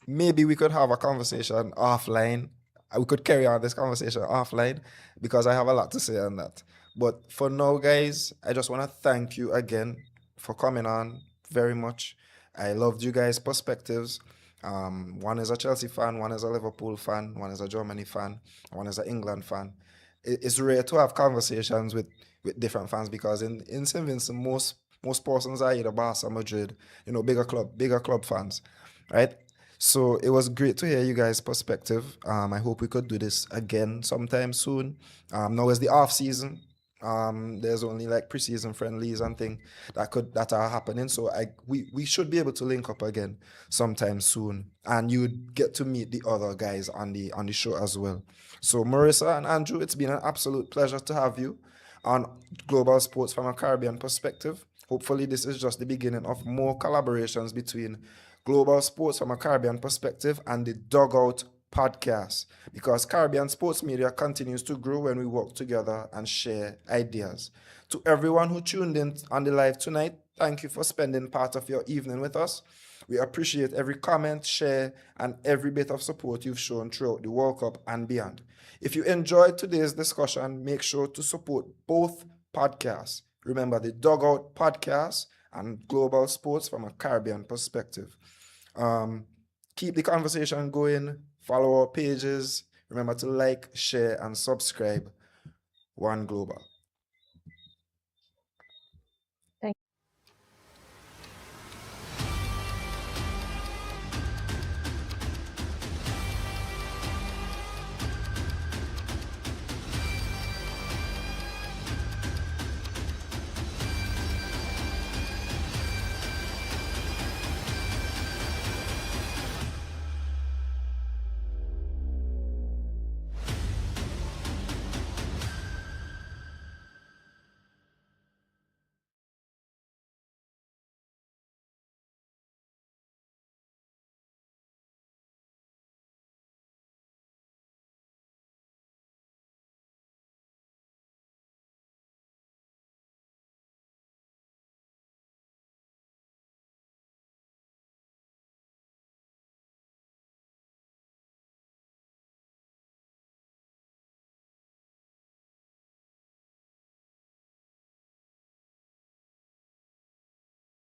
Maybe we could have a conversation offline. We could carry on this conversation offline because I have a lot to say on that. But for now, guys, I just want to thank you again for coming on very much. I loved you guys' perspectives. One is a Chelsea fan, one is a Liverpool fan, one is a Germany fan, one is an England fan. It's rare to have conversations with different fans because in St. Vincent, most persons are either Barca, Madrid, bigger club fans, right? So it was great to hear you guys' perspective. I hope we could do this again sometime soon. Now is the off season. There's only like preseason friendlies and thing that are happening. So we should be able to link up again sometime soon, and you'd get to meet the other guys on the show as well. So Marissa and Andrew, it's been an absolute pleasure to have you on Global Sports from a Caribbean perspective. Hopefully, this is just the beginning of more collaborations between Global Sports from a Caribbean perspective and the Dugout podcast, because Caribbean sports media continues to grow when we work together and share ideas. To everyone who tuned in on the live tonight, thank you for spending part of your evening with us. We appreciate every comment, share, and every bit of support you've shown throughout the World Cup and beyond. If you enjoyed today's discussion, make sure to support both podcasts. Remember the Dugout podcast and Global Sports from a Caribbean perspective. Keep the conversation going. Follow our pages. Remember to like, share, and subscribe. One Global.